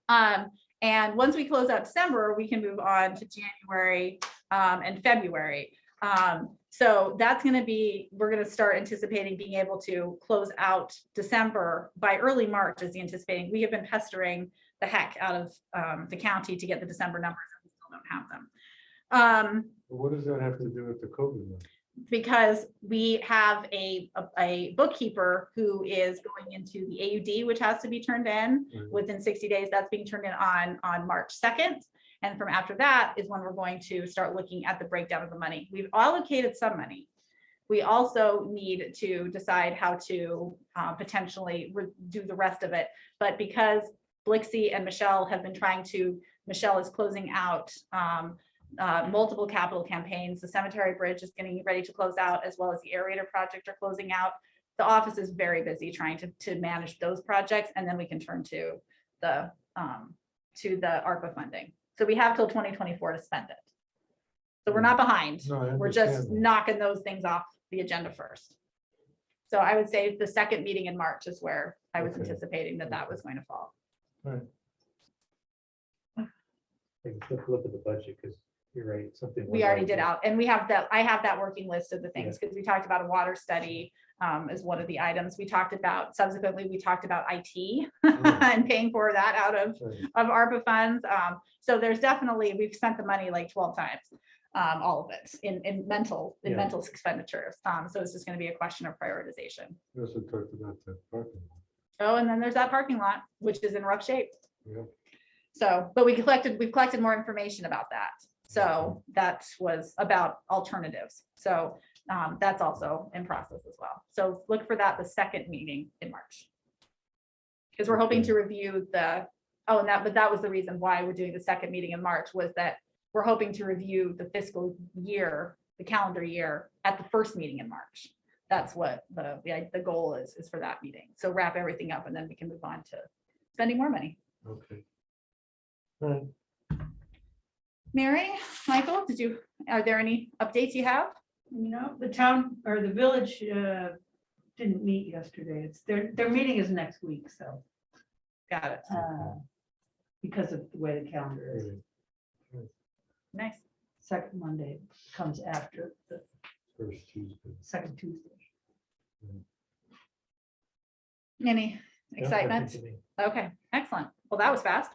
And once we close out December, we can move on to January and February. So that's going to be, we're going to start anticipating being able to close out December by early March is the anticipating. We have been pestering the heck out of the county to get the December numbers, and we still don't have them. What does that have to do with the COVID one? Because we have a bookkeeper who is going into the AUD, which has to be turned in Right. within 60 days. That's being turned in on March 2nd. And from after that is when we're going to start looking at the breakdown of the money. We've allocated some money. We also need to decide how to potentially do the rest of it. But because Blixie and Michelle have been Michelle is closing out multiple capital campaigns. The cemetery bridge is getting ready to close out, as well as the aerator project are closing out. The office is very busy trying to manage those projects, and then we can turn to the ARPA funding. So we have till 2024 to spend it. So we're not behind. No, I We're just understand that. knocking those things off the agenda first. So I would say the second meeting in March is where I was Okay. anticipating that that was going to fall. Right. Take a quick look at the budget, because you're right, something. We went already over. did out, and we have that, I have that working list of the things, because we talked about a water study as one of the items. We talked about, subsequently, we talked about IT and paying for that out of Right. ARPA funds. So there's definitely, we've spent the money like 12 times, all of it in mental Yeah. expenditures. So it's just going to be a question of prioritization. We also talked about the parking lot. Oh, and then there's that parking lot, which is in rough shape. Yeah. So, but we've collected more information about that. So that was about alternatives. So that's also in process as well. So look for that, the second meeting in March. Because we're hoping to review the, oh, and but that was the reason why we're doing the second meeting in March, was that we're hoping to review the fiscal year, the calendar year at the first meeting in March. That's what the goal is for that meeting. So wrap everything up and then we can move on to spending more money. Okay. All right. Mary, Michael, are there any updates you have? The town or the village didn't meet yesterday. It's their meeting is next week, so Got it. because of the way the calendar is. Nice. Second Monday comes after the First Tuesday. second Tuesday. Any Yeah, excitement? nothing to me. Okay, excellent. Well, that was fast.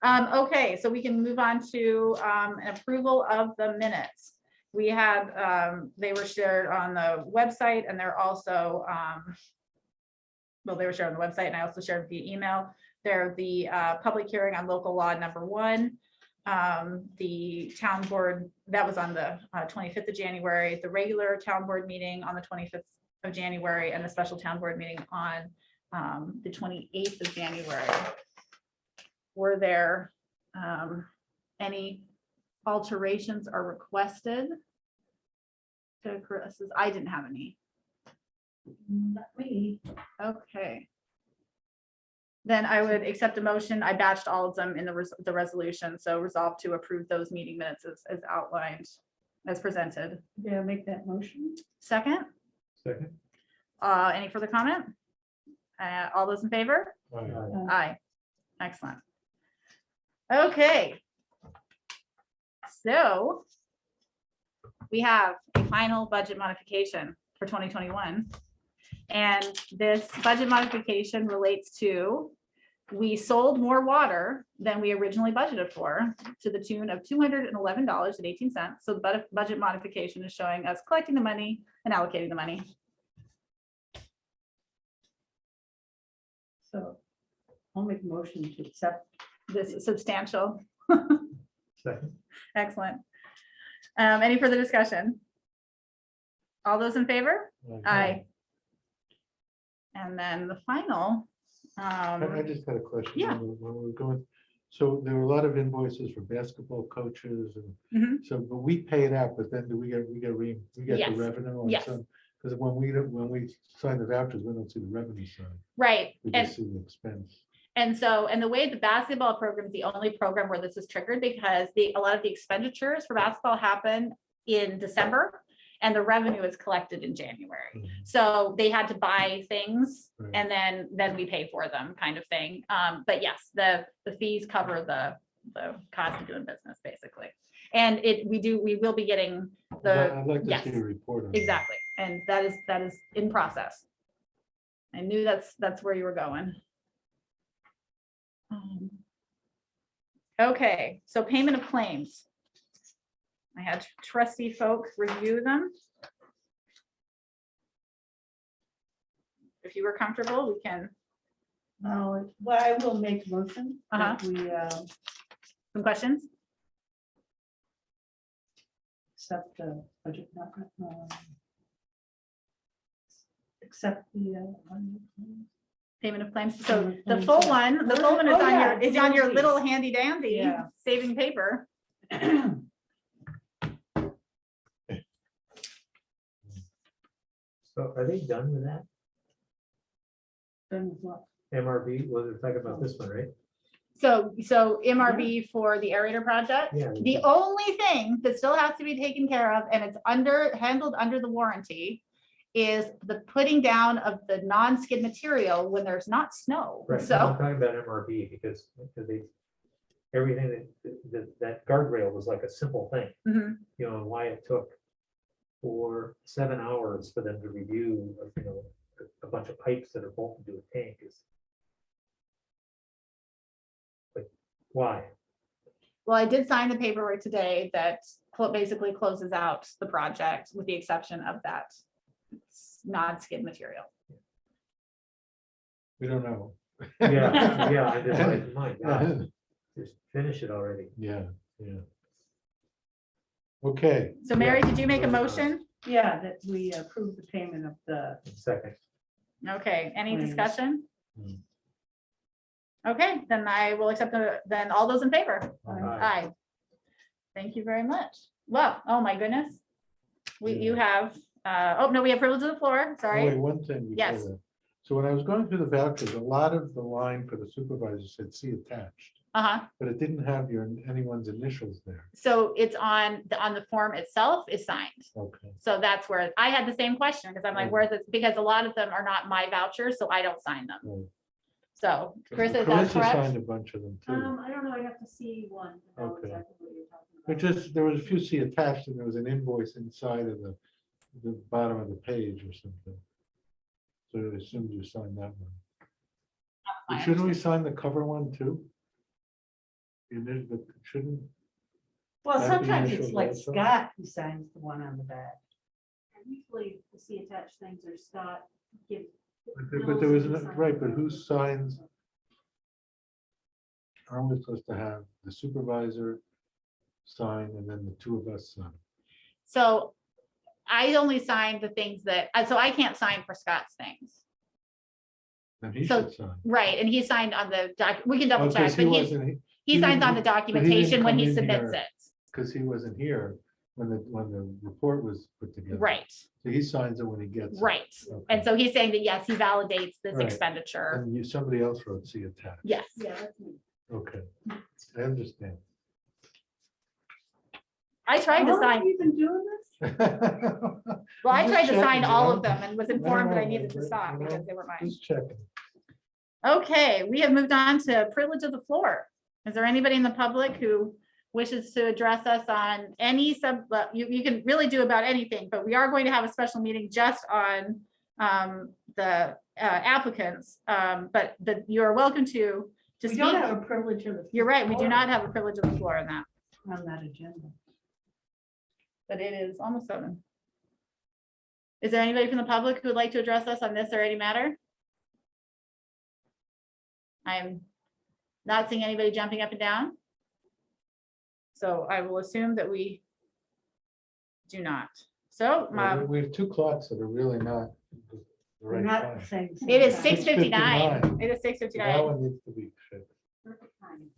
Okay, so we can move on to an approval of the minutes. We had, they were shared on the website and they're also, well, they were shared on the website and I also shared via email. They're the public hearing on local law number 1. The town board, that was on the 25th of January, the regular town board meeting on the 25th of January, and the special town board meeting on the 28th of January. Were there any alterations or requested? To Chris's, I didn't have any. Not me. Okay. Then I would accept a motion. I batched all of them in the resolution, so resolve to approve those meeting minutes as outlined, as presented. Yeah, make that motion. Second, Second. any further comment? All those in favor? All right. Aye. Excellent. Okay. So we have a final budget modification for 2021. And this budget modification relates to, we sold more water than we originally budgeted for, to the tune of $211.18. So the budget modification is showing us collecting the money and allocating the money. So I'll make a motion to accept. This is substantial. Second. Excellent. Any further discussion? All those in favor? Aye. And then the final. I just had a question. Yeah. When we're going, so there were a lot of invoices for basketball coaches and Mhm. so, but we pay that, but then do we get the Yes. revenue on Yes. some? Because when we sign the vouchers, we don't see the revenue side. Right. We And just see the expense. And the way the basketball program is the only program where this is triggered, because a lot of the expenditures for basketball happen in December and the revenue is collected in January. Mhm. So they had to buy things Right. and then we pay for them, kind of thing. But yes, the fees cover the cost of doing business, basically. And we will be getting I'd like to yes, see a report on that. exactly. And that is in process. I knew that's where you were going. Okay, so payment of claims. I had trustee folk review them. If you were comfortable, we can, Well, I will make a motion. that We some questions? accept the budget. Accept the. Payment of claims. So Payment the of full claims, one, the full one is Oh, on yeah, is on your please. little handy dandy Yeah. saving paper. So are they done with that? Done with what? MRB, well, they're talking about this one, right? So MRB for the aerator project. Yeah. The only thing that still has to be taken care of, and it's handled under the warranty, is the putting down of the non-skid material when there's not snow. Right, I'm So, talking about MRB because they, everything that guardrail was like a simple thing, mhm. you know, and why it took for 7 hours for them to review, you know, a bunch of pipes that are bolted to a tank is. Like, why? Well, I did sign the paperwork today that basically closes out the project with the exception of that non-skid material. We don't know. Yeah, yeah, I just like, my God, just finish it already. Yeah, yeah. Okay, So Mary, did you make a motion? Yeah, that we approve the payment of the, Second, Okay, any Please. discussion? Hmm. Okay, then I will accept then all those in favor. Aye. Aye. Thank you very much. Well, oh my goodness. You have, oh, no, we have privilege of the floor, oh, wait, sorry. one thing before Yes. that. So when I was going through the vouchers, a lot of the line for the supervisor said see attached, Uh-huh. but it didn't have anyone's initials there. So it's on the form itself is signed. Okay. So that's where I had the same question because I'm like, Right. where's this? Because a lot of them are not my vouchers, so I don't sign them. Right. So Chris, is that Carissa correct? signed a bunch of them too. I don't know, I'd have to see one. to know Okay. exactly what you're talking But about. just, there was a few see attached and there was an invoice inside of the bottom of the page or something. So I assumed you signed that one. But shouldn't we sign the cover one too? Shouldn't, well, That'd be sometimes initial it's like also. Scott who signs the one on the back. And usually the see attached things are Scott give. but there was, right, but who signs? Aren't we supposed to have the supervisor sign and then the two of us sign? So I only signed the things that, so I can't sign for Scott's things. Then he So- should sign. Right, and he signed on the doc, we can double Oh, 'cause check, but he signs on the didn't documentation when come he in submits here. it. Because he wasn't here when the report was put together. Right, So he signs it when he gets. it. right. Okay. And so he's saying that, yes, he validates this Right. expenditure. And you, somebody else wrote see attached. Yes, Yeah, that's me. Okay, I understand. I tried How to long have sign, you been doing this? well, I I'm tried just to sign checking, you all know? of them and was No, informed that I no, needed to but, stop you know, because they were mine. Just checking. Okay, we have moved on to privilege of the floor. Is there anybody in the public who wishes to address us on any you can really do about anything, but we are going to have a special meeting just on the applicants. But you're welcome to We speak. don't have a privilege of the. You're right, we do floor not have a privilege of the floor in that, On that agenda. but it is almost 7. Is there anybody from the public who would like to address us on this or any matter? I'm not seeing anybody jumping up and down. So I will assume that we do not. So Well, we have two clocks that are really not the We're right not time. saying. the same it is time. 6:59. 6:59. It is That 6:59. one needs to be fixed. Perfect timing.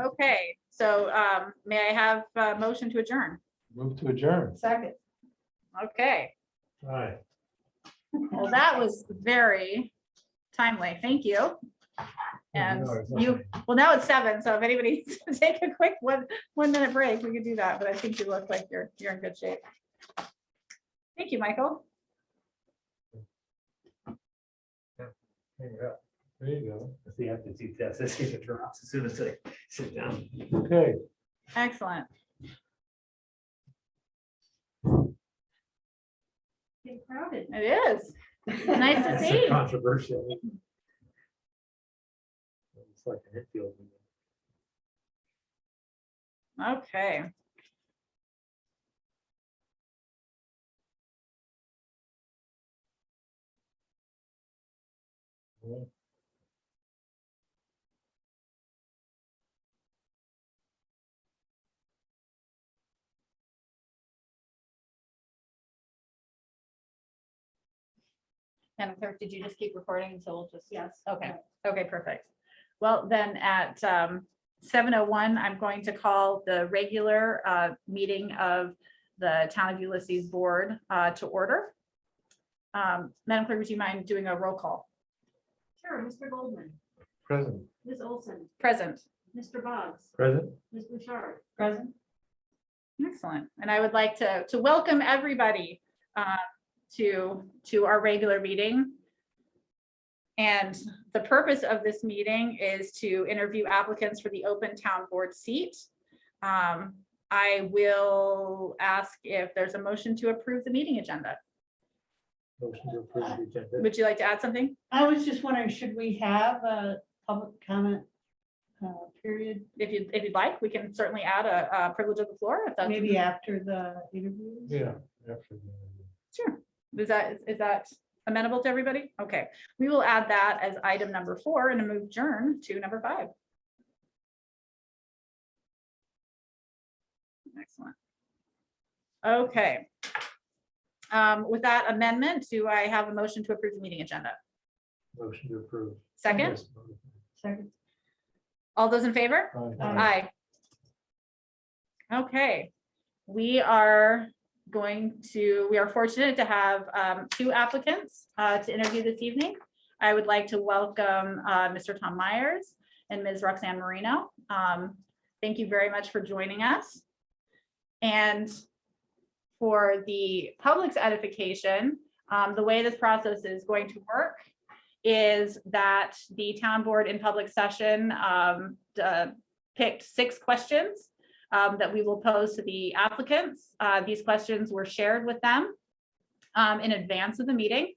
Okay, so may I have a motion to adjourn? Move to adjourn. Second. Okay, all right. well, that was very timely. Thank you. And you, well, now it's 7, so if anybody needs to take a quick 1 minute break, we could do that, but I think you look like you're in good shape. Thank you, Michael. There you go. There you go. That's the aptitude test. Let's get it drops as soon as I sit down. Okay. Excellent. Getting crowded. It is. Nice to It's see. controversial. It's like an infield. meeting. Okay. Madam Clerk, did you just keep recording until we'll just? Yes. Okay, okay, perfect. Well, then at 7:01, I'm going to call the regular meeting of the Town of Ulysses Board to order. Madam Clerk, would you mind doing a roll call? Sure, Mr. Goldman, Present. Ms. Olson, Present. Mr. Boggs, Present? Ms. Bouchard. Present. Excellent. And I would like to welcome everybody to our regular meeting. And the purpose of this meeting is to interview applicants for the open town board seat. I will ask if there's a motion to approve the meeting agenda. Motion to approve the agenda. Would you like to add something? I was just wondering, should we have a public comment period, If you'd like, we can certainly add a privilege of the floor. If that's maybe after the interviews? Yeah. after the- Sure. Is that amenable to everybody? Okay, we will add that as item number 4 and move adjourn to number 5. Excellent. Okay. With that amendment, do I have a motion to approve the meeting agenda? Motion to approve. Second, Second. all those in favor? Aye. Aye. Okay, we are fortunate to have 2 applicants to interview this evening. I would like to welcome Mr. Tom Myers and Ms. Roxanne Marino. Thank you very much for joining us. And for the public's edification, the way this process is going to work is that the town board in public session picked 6 questions that we will pose to the applicants. These questions were shared with them in advance of the meeting.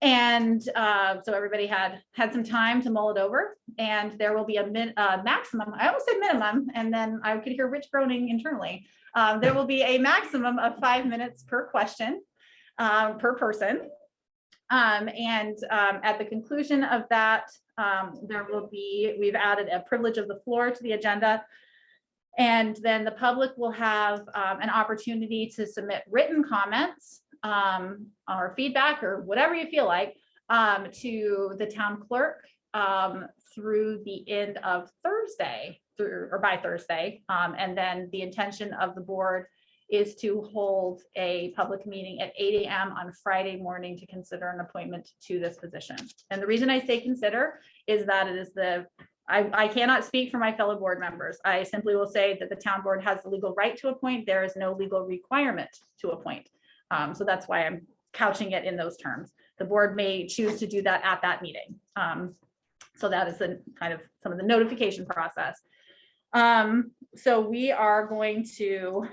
And so everybody had some time to mull it over, and there will be a maximum, I almost said minimum, and then I could hear Rich groaning internally. There will be a maximum of 5 minutes per question per person. At the conclusion of that, we've added a privilege of the floor to the agenda. And then the public will have an opportunity to submit written comments or feedback or whatever you feel like to the town clerk through the end of Thursday by Thursday. And then the intention of the board is to hold a public meeting at 8 a.m. on Friday morning to consider an appointment to this position. And the reason I say consider is that it is I cannot speak for my fellow board members. I simply will say that the town board has the legal right to appoint. There is no legal requirement to appoint. So that's why I'm couching it in those terms. The board may choose to do that at that meeting. So that is the kind of some of the notification process. So we are going to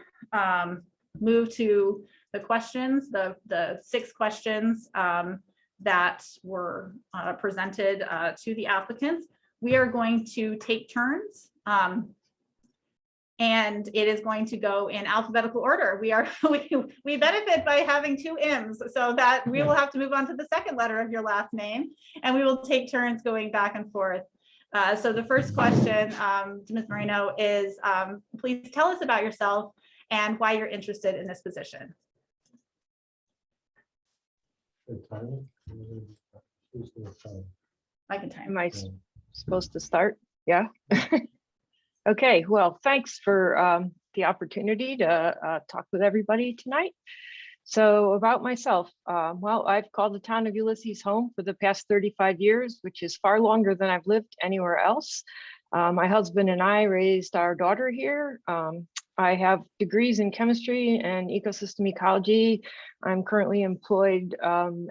move to the questions, the 6 questions that were presented to the applicants. We are going to take turns. And it is going to go in alphabetical order. We benefit by having 2 M's, so that we will have to move on to the second letter of your last name, and we will take turns going back and forth. So the first question to Ms. Marino is, please tell us about yourself and why you're interested in this position. The timing? Who's gonna time? I can time. Am I supposed to start? Yeah. Okay, well, thanks for the opportunity to talk with everybody tonight. So about myself, well, I've called the town of Ulysses home for the past 35 years, which is far longer than I've lived anywhere else. My husband and I raised our daughter here. I have degrees in chemistry and ecosystem ecology. I'm currently employed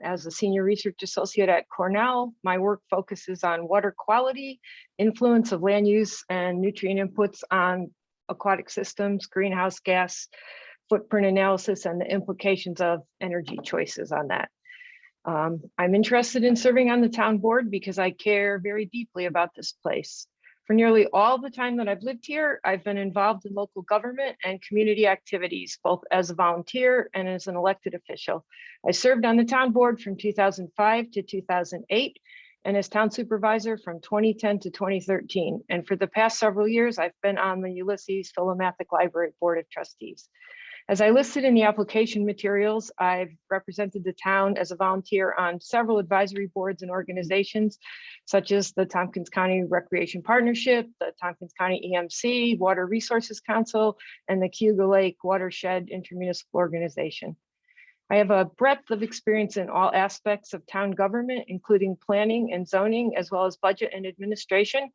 as a senior research associate at Cornell. My work focuses on water quality, influence of land use and nutrient inputs on aquatic systems, greenhouse gas footprint analysis, and the implications of energy choices on that. I'm interested in serving on the town board because I care very deeply about this place. For nearly all the time that I've lived here, I've been involved in local government and community activities, both as a volunteer and as an elected official. I served on the town board from 2005 to 2008 and as town supervisor from 2010 to 2013. And for the past several years, I've been on the Ulysses Philomathic Library Board of Trustees. As I listed in the application materials, I've represented the town as a volunteer on several advisory boards and organizations, such as the Tompkins County Recreation Partnership, the Tompkins County EMC, Water Resources Council, and the Cayuga Lake Watershed Intermunicipal Organization. I have a breadth of experience in all aspects of town government, including planning and zoning, as well as budget and administration.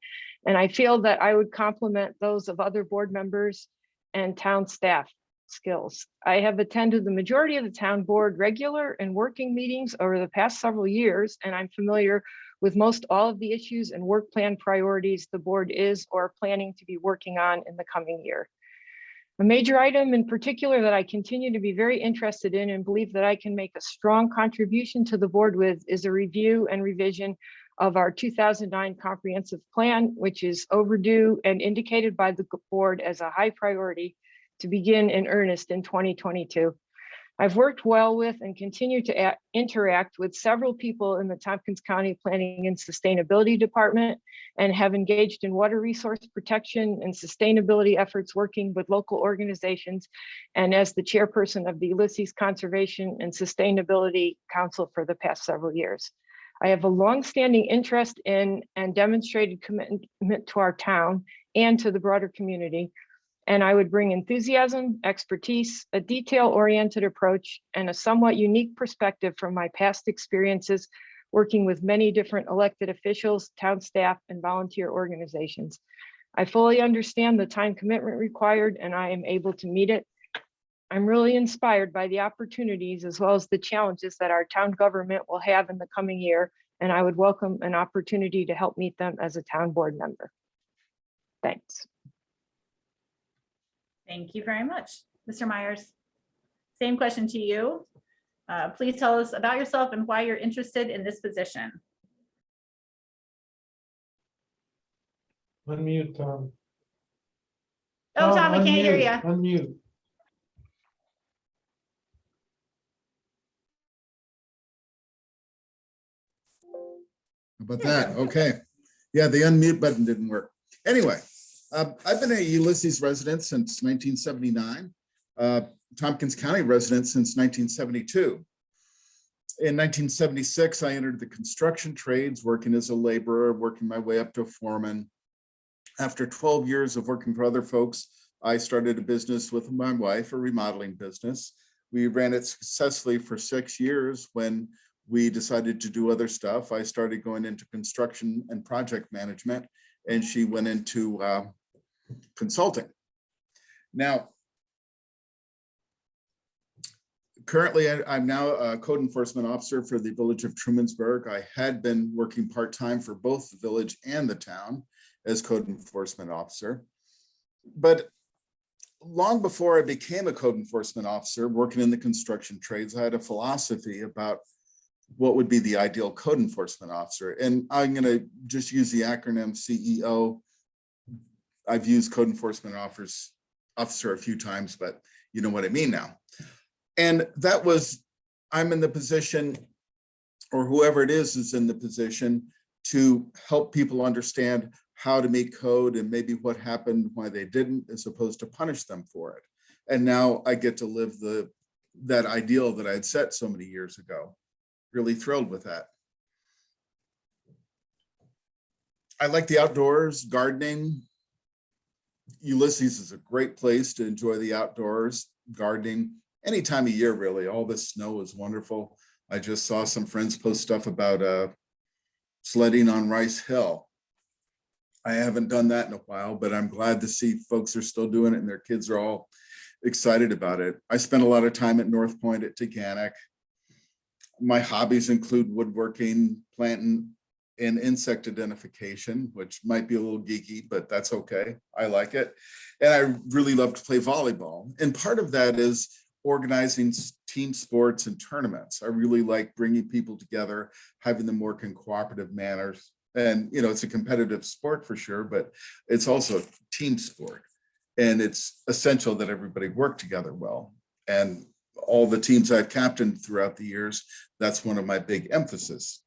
And I feel that I would complement those of other board members and town staff. skills. I have attended the majority of the town board regular and working meetings over the past several years, and I'm familiar with most all of the issues and work plan priorities the board is or planning to be working on in the coming year. A major item in particular that I continue to be very interested in and believe that I can make a strong contribution to the board with is a review and revision of our 2009 comprehensive plan, which is overdue and indicated by the board as a high priority to begin in earnest in 2022. I've worked well with and continue to interact with several people in the Tompkins County Planning and Sustainability Department and have engaged in water resource protection and sustainability efforts working with local organizations and as the chairperson of the Ulysses Conservation and Sustainability Council for the past several years. I have a longstanding interest in and demonstrated commitment to our town and to the broader community. And I would bring enthusiasm, expertise, a detail-oriented approach, and a somewhat unique perspective from my past experiences working with many different elected officials, town staff, and volunteer organizations. I fully understand the time commitment required, and I am able to meet it. I'm really inspired by the opportunities as well as the challenges that our town government will have in the coming year, and I would welcome an opportunity to help meet them as a town board member. Thanks. Thank you very much. Mr. Myers, same question to you. Please tell us about yourself and why you're interested in this position. Unmute, Tom. Oh, Tom, we can't hear you. Unmute. How about that? Okay. Yeah, the unmute button didn't work. Anyway, I've been a Ulysses resident since 1979, Tompkins County resident since 1972. In 1976, I entered the construction trades, working as a laborer, working my way up to a foreman. After 12 years of working for other folks, I started a business with my wife, a remodeling business. We ran it successfully for 6 years. When we decided to do other stuff, I started going into construction and project management, and she went into consulting. Now, currently, I'm now a code enforcement officer for the village of Trumansburg. I had been working part-time for both the village and the town as code enforcement officer. But long before I became a code enforcement officer working in the construction trades, I had a philosophy about what would be the ideal code enforcement officer. And I'm going to just use the acronym CEO. I've used code enforcement officer a few times, but you know what I mean now. And that was, I'm in the position, or whoever it is in the position, to help people understand how to meet code and maybe what happened, why they didn't, as opposed to punish them for it. And now I get to live that ideal that I had set so many years ago. Really thrilled with that. I like the outdoors, gardening. Ulysses is a great place to enjoy the outdoors, gardening, any time of year, really. All this snow is wonderful. I just saw some friends post stuff about sledding on Rice Hill. I haven't done that in a while, but I'm glad to see folks are still doing it and their kids are all excited about it. I spent a lot of time at North Point at Teganic. My hobbies include woodworking, planting, and insect identification, which might be a little geeky, but that's okay. I like it. And I really love to play volleyball. And part of that is organizing team sports and tournaments. I really like bringing people together, having them work in cooperative manners. And, you know, it's a competitive sport for sure, but it's also a team sport. And it's essential that everybody work together well. And all the teams I've captained throughout the years, that's one of my big emphasis.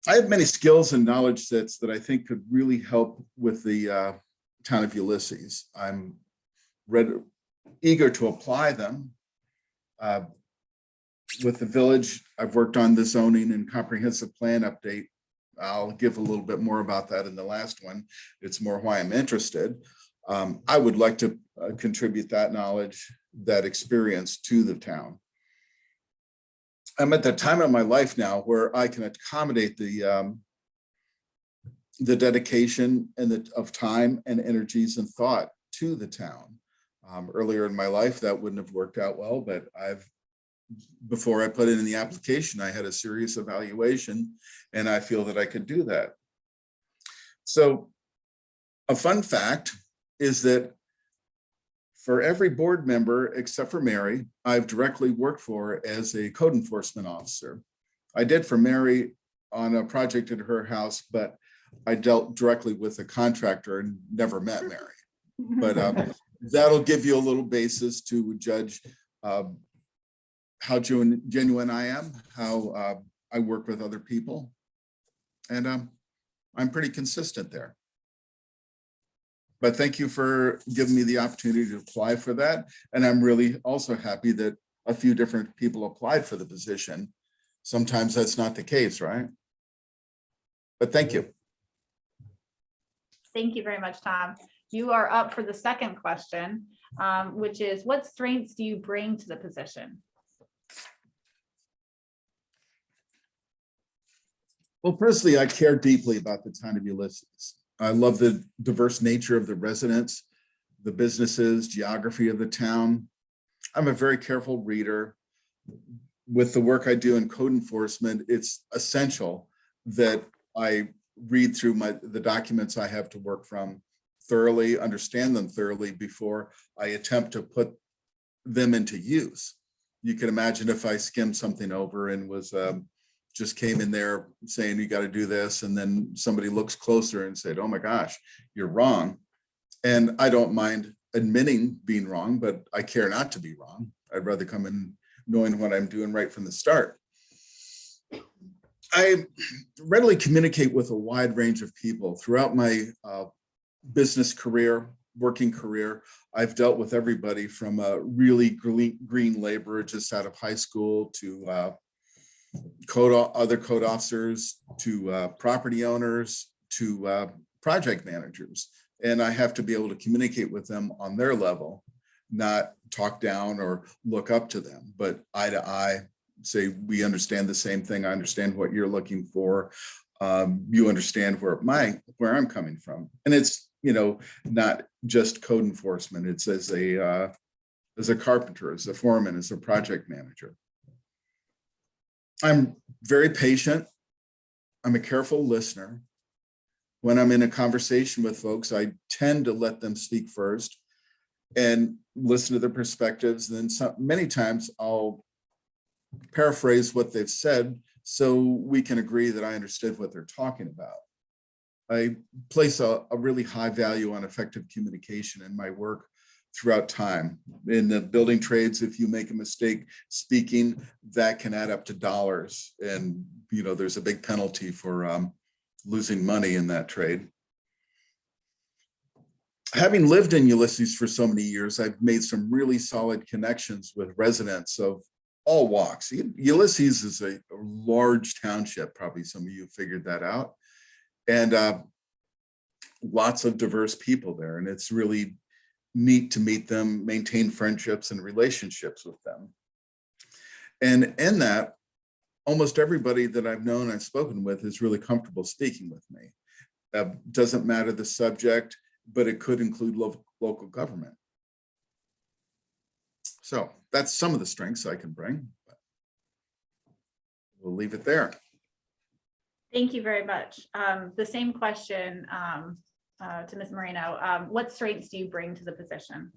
I have many skills and knowledge sets that I think could really help with the town of Ulysses. I'm eager to apply them. With the village, I've worked on the zoning and comprehensive plan update. I'll give a little bit more about that in the last one. It's more why I'm interested. I would like to contribute that knowledge, that experience to the town. I'm at that time of my life now where I can accommodate the dedication and of time and energies and thought to the town. Earlier in my life, that wouldn't have worked out well, but before I put it in the application, I had a serious evaluation, and I feel that I could do that. So a fun fact is that for every board member except for Mary, I've directly worked for as a code enforcement officer. I did for Mary on a project at her house, but I dealt directly with a contractor and never met Mary. But that'll give you a little basis to judge how genuine I am, how I work with other people. And I'm pretty consistent there. But thank you for giving me the opportunity to apply for that. And I'm really also happy that a few different people applied for the position. Sometimes that's not the case, right? But thank you. Thank you very much, Tom. You are up for the second question, which is, what strengths do you bring to the position? Well, firstly, I care deeply about the town of Ulysses. I love the diverse nature of the residents, the businesses, geography of the town. I'm a very careful reader. With the work I do in code enforcement, it's essential that I read through the documents I have to work from thoroughly, understand them thoroughly before I attempt to put them into use. You can imagine if I skimmed something over and was just came in there saying, you got to do this. And then somebody looks closer and said, oh my gosh, you're wrong. And I don't mind admitting being wrong, but I care not to be wrong. I'd rather come in knowing what I'm doing right from the start. I readily communicate with a wide range of people throughout my business career, working career. I've dealt with everybody from a really green laborer just out of high school to other code officers, to property owners, to project managers. And I have to be able to communicate with them on their level, not talk down or look up to them, but eye to eye, say, we understand the same thing. I understand what you're looking for. You understand where I'm coming from. And it's, not just code enforcement. It's as a carpenter, as a foreman, as a project manager. I'm very patient. I'm a careful listener. When I'm in a conversation with folks, I tend to let them speak first and listen to their perspectives. Then many times I'll paraphrase what they've said so we can agree that I understood what they're talking about. I place a really high value on effective communication in my work throughout time. In the building trades, if you make a mistake speaking, that can add up to dollars. And, there's a big penalty for losing money in that trade. Having lived in Ulysses for so many years, I've made some really solid connections with residents of all walks. Ulysses is a large township, probably some of you figured that out. And lots of diverse people there. And it's really neat to meet them, maintain friendships and relationships with them. And in that, almost everybody that I've known and spoken with is really comfortable speaking with me. Doesn't matter the subject, but it could include local government. So that's some of the strengths I can bring. We'll leave it there. Thank you very much. The same question to Ms. Moreno. What strengths do you bring to the position?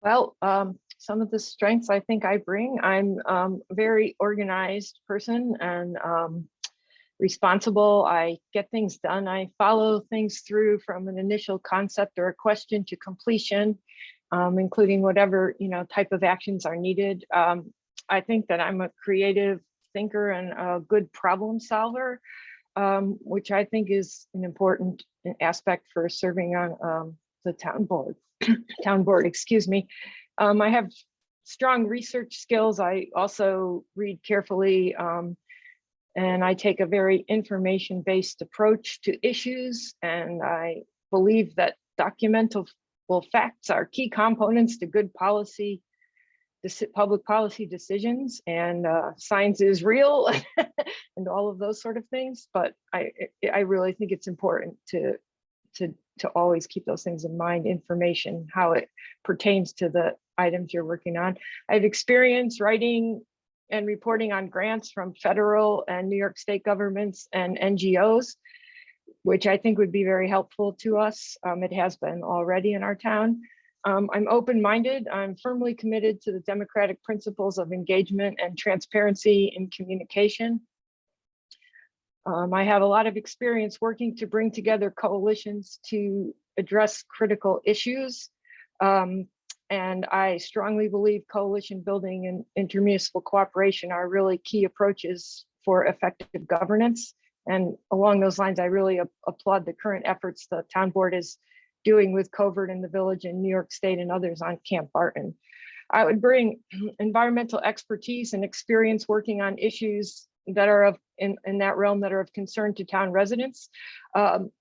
Well, some of the strengths I think I bring, I'm a very organized person and responsible. I get things done. I follow things through from an initial concept or a question to completion, including whatever type of actions are needed. I think that I'm a creative thinker and a good problem solver, which I think is an important aspect for serving on the town board. Excuse me. I have strong research skills. I also read carefully, and I take a very information-based approach to issues. And I believe that documentable facts are key components to good policy, public policy decisions, and science is real and all of those sort of things. But I really think it's important to to always keep those things in mind, information, how it pertains to the items you're working on. I have experience writing and reporting on grants from federal and New York State governments and NGOs, which I think would be very helpful to us. It has been already in our town. I'm open-minded. I'm firmly committed to the democratic principles of engagement and transparency in communication. I have a lot of experience working to bring together coalitions to address critical issues. And I strongly believe coalition building and intermunicipal cooperation are really key approaches for effective governance. And along those lines, I really applaud the current efforts the town board is doing with Covert in the Village in New York State and others on Camp Barton. I would bring environmental expertise and experience working on issues that are in that realm that are of concern to town residents.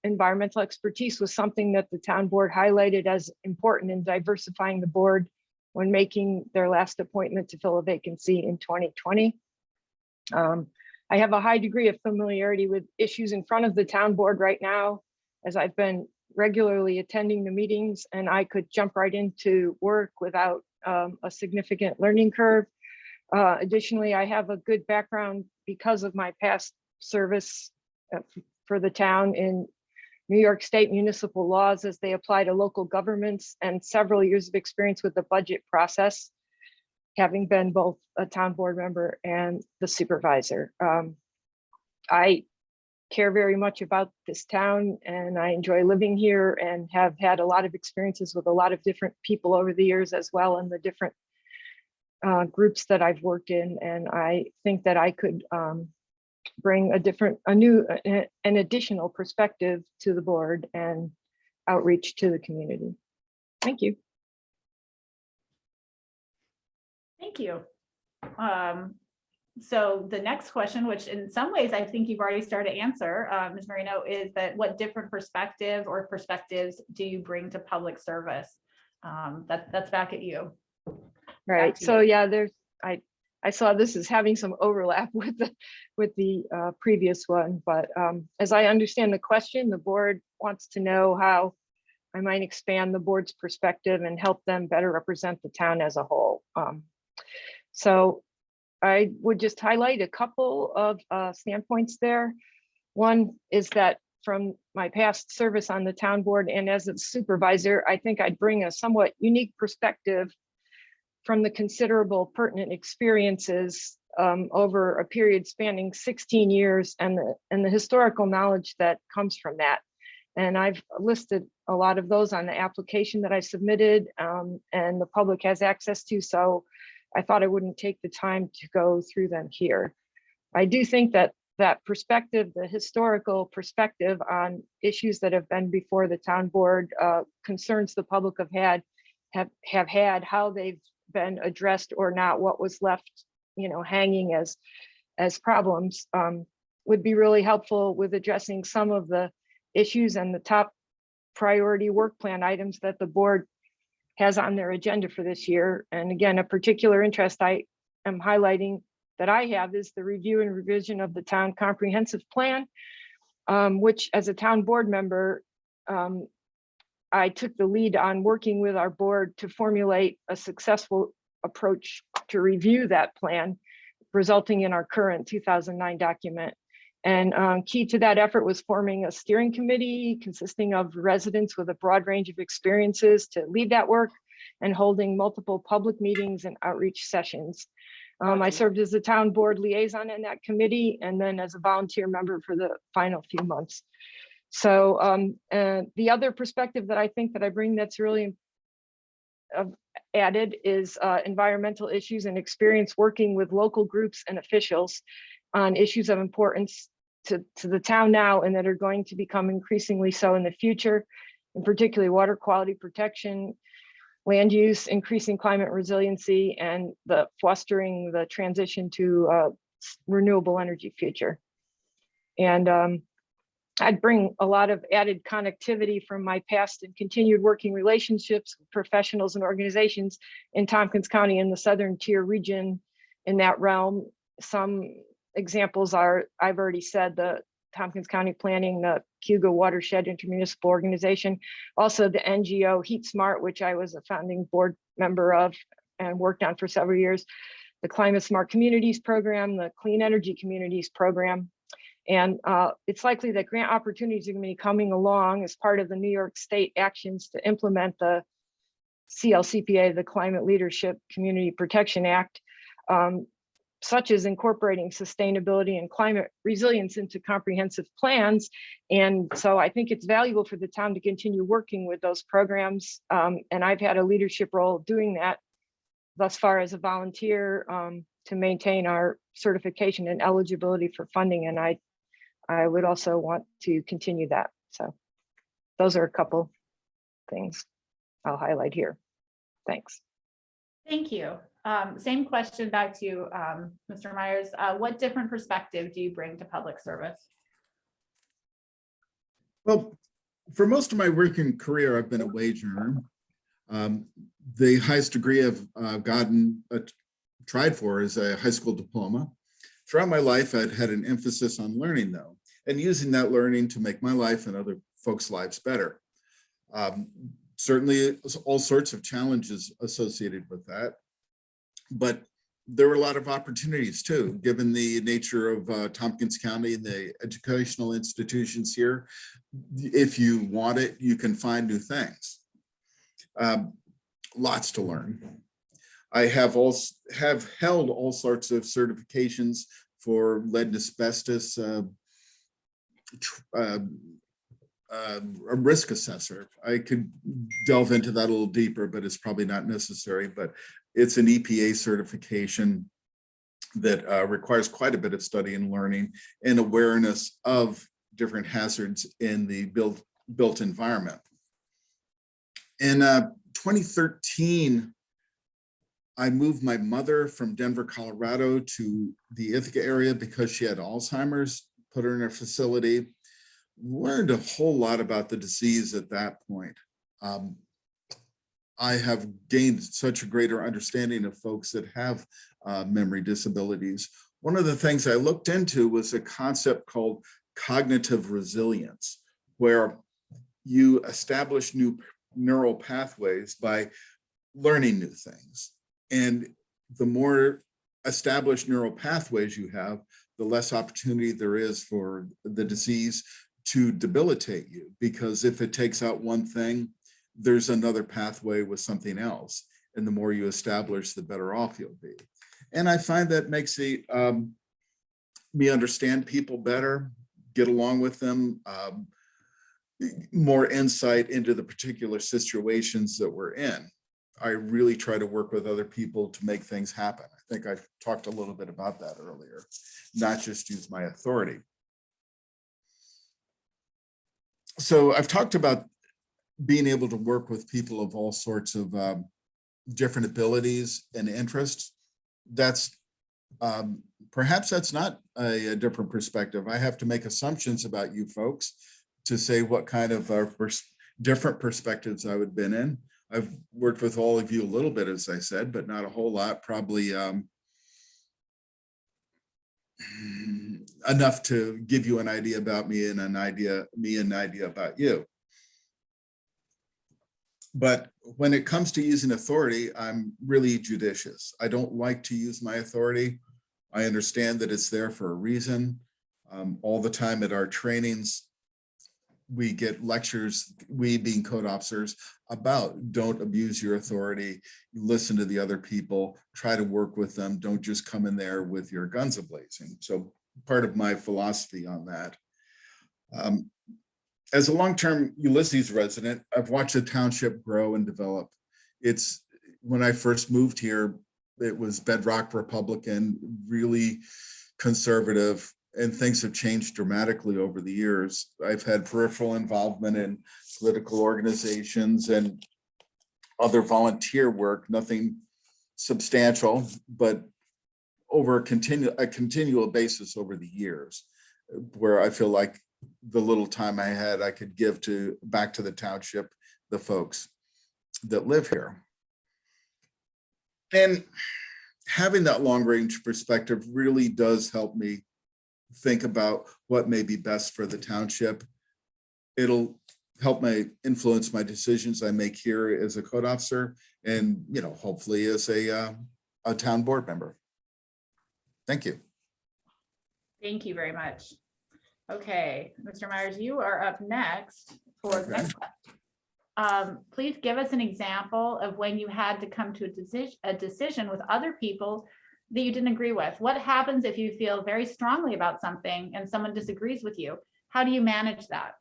Environmental expertise was something that the town board highlighted as important in diversifying the board when making their last appointment to fill a vacancy in 2020. I have a high degree of familiarity with issues in front of the town board right now, as I've been regularly attending the meetings, and I could jump right into work without a significant learning curve. Additionally, I have a good background because of my past service for the town in New York State municipal laws as they apply to local governments, and several years of experience with the budget process, having been both a town board member and the supervisor. I care very much about this town, and I enjoy living here and have had a lot of experiences with a lot of different people over the years as well, in the different groups that I've worked in. And I think that I could bring an additional perspective to the board and outreach to the community. Thank you. Thank you. So the next question, which in some ways I think you've already started to answer, Ms. Marino, is that what different perspective or perspectives do you bring to public service? That's back at you. Right. to So you. yeah, I saw this as having some overlap with the previous one, but as I understand the question, the board wants to know how I might expand the board's perspective and help them better represent the town as a whole. So I would just highlight a couple of standpoints there. One is that from my past service on the town board and as a supervisor, I think I'd bring a somewhat unique perspective from the considerable pertinent experiences over a period spanning 16 years and the historical knowledge that comes from that. And I've listed a lot of those on the application that I submitted and the public has access to. So I thought I wouldn't take the time to go through them here. I do think that that perspective, the historical perspective on issues that have been before the town board, concerns the public have had, how they've been addressed or not, what was left, hanging as problems, would be really helpful with addressing some of the issues and the top priority work plan items that the board has on their agenda for this year. And again, a particular interest I am highlighting that I have is the review and revision of the town comprehensive plan, which as a town board member, I took the lead on working with our board to formulate a successful approach to review that plan, resulting in our current 2009 document. And key to that effort was forming a steering committee consisting of residents with a broad range of experiences to lead that work and holding multiple public meetings and outreach sessions. I served as the town board liaison in that committee and then as a volunteer member for the final few months. So the other perspective that I think that I bring that's really added is environmental issues and experience working with local groups and officials on issues of importance to the town now and that are going to become increasingly so in the future, and particularly water quality protection, land use, increasing climate resiliency, and the fostering the transition to a renewable energy future. And I'd bring a lot of added connectivity from my past and continued working relationships with professionals and organizations in Tompkins County in the Southern Tier region in that realm. Some examples are, I've already said, the Tompkins County Planning, the Cuga Watershed Intermunicipal Organization, also the NGO Heat Smart, which I was a founding board member of and worked on for several years, the Climate Smart Communities Program, the Clean Energy Communities Program. And it's likely that grant opportunities are going to be coming along as part of the New York State actions to implement the CLCPA, the Climate Leadership Community Protection Act, such as incorporating sustainability and climate resilience into comprehensive plans. And so I think it's valuable for the town to continue working with those programs. And I've had a leadership role doing that thus far as a volunteer to maintain our certification and eligibility for funding. And I would also want to continue that. So those are a couple things I'll highlight here. Thanks. Thank you. Same question back to you, Mr. Myers. What different perspective do you bring to public service? Well, for most of my working career, I've been a wage earner. The highest degree I've tried for is a high school diploma. Throughout my life, I'd had an emphasis on learning though, and using that learning to make my life and other folks' lives better. Certainly all sorts of challenges associated with that, but there were a lot of opportunities too, given the nature of Tompkins County and the educational institutions here. If you want it, you can find new things. Lots to learn. I have held all sorts of certifications for lead and asbestos, a risk assessor. I could delve into that a little deeper, but it's probably not necessary. But it's an EPA certification that requires quite a bit of study and learning and awareness of different hazards in the built environment. In 2013, I moved my mother from Denver, Colorado to the Ithaca area because she had Alzheimer's, put her in a facility. Learned a whole lot about the disease at that point. I have gained such a greater understanding of folks that have memory disabilities. One of the things I looked into was a concept called cognitive resilience, where you establish new neural pathways by learning new things. And the more established neural pathways you have, the less opportunity there is for the disease to debilitate you, because if it takes out one thing, there's another pathway with something else. And the more you establish, the better off you'll be. And I find that makes me understand people better, get along with them, more insight into the particular situations that we're in. I really try to work with other people to make things happen. I think I talked a little bit about that earlier, not just use my authority. So I've talked about being able to work with people of all sorts of different abilities and interests. That's perhaps that's not a different perspective. I have to make assumptions about you folks to say what kind of different perspectives I would have been in. I've worked with all of you a little bit, as I said, but not a whole lot, probably enough to give you an idea about me and an idea about you. But when it comes to using authority, I'm really judicious. I don't like to use my authority. I understand that it's there for a reason. All the time at our trainings, we get lectures, we being code officers, about don't abuse your authority, listen to the other people, try to work with them, don't just come in there with your guns a-blazing. So part of my philosophy on that. As a long-term Ulysses resident, I've watched the township grow and develop. When I first moved here, it was bedrock Republican, really conservative, and things have changed dramatically over the years. I've had peripheral involvement in political organizations and other volunteer work, nothing substantial, but over a continual basis over the years, where I feel like the little time I had, I could give back to the township, the folks that live here. And having that long range perspective really does help me think about what may be best for the township. It'll help influence my decisions I make here as a code officer and, you know, hopefully as a town board member. Thank you. Thank you very much. Okay, Mr. Myers, you are up next for the next question. Please give us an example of when you had to come to a decision with other people that you didn't agree with. What happens if you feel very strongly about something and someone disagrees with you? How do you manage that?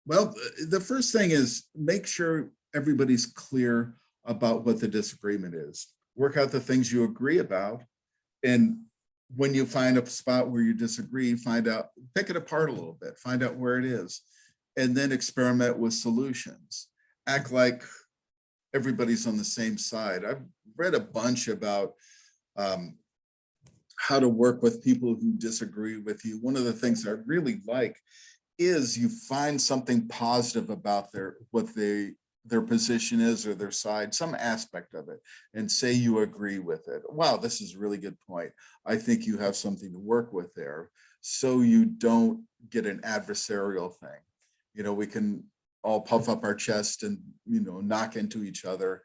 Well, the first thing is make sure everybody's clear about what the disagreement is. Work out the things you agree about. And when you find a spot where you disagree, pick it apart a little bit, find out where it is, and then experiment with solutions. Act like everybody's on the same side. I've read a bunch about how to work with people who disagree with you. One of the things I really like is you find something positive about their position is or their side, some aspect of it, and say you agree with it. Wow, this is a really good point. I think you have something to work with there, so you don't get an adversarial thing. You know, we can all puff up our chest and, you know, knock into each other,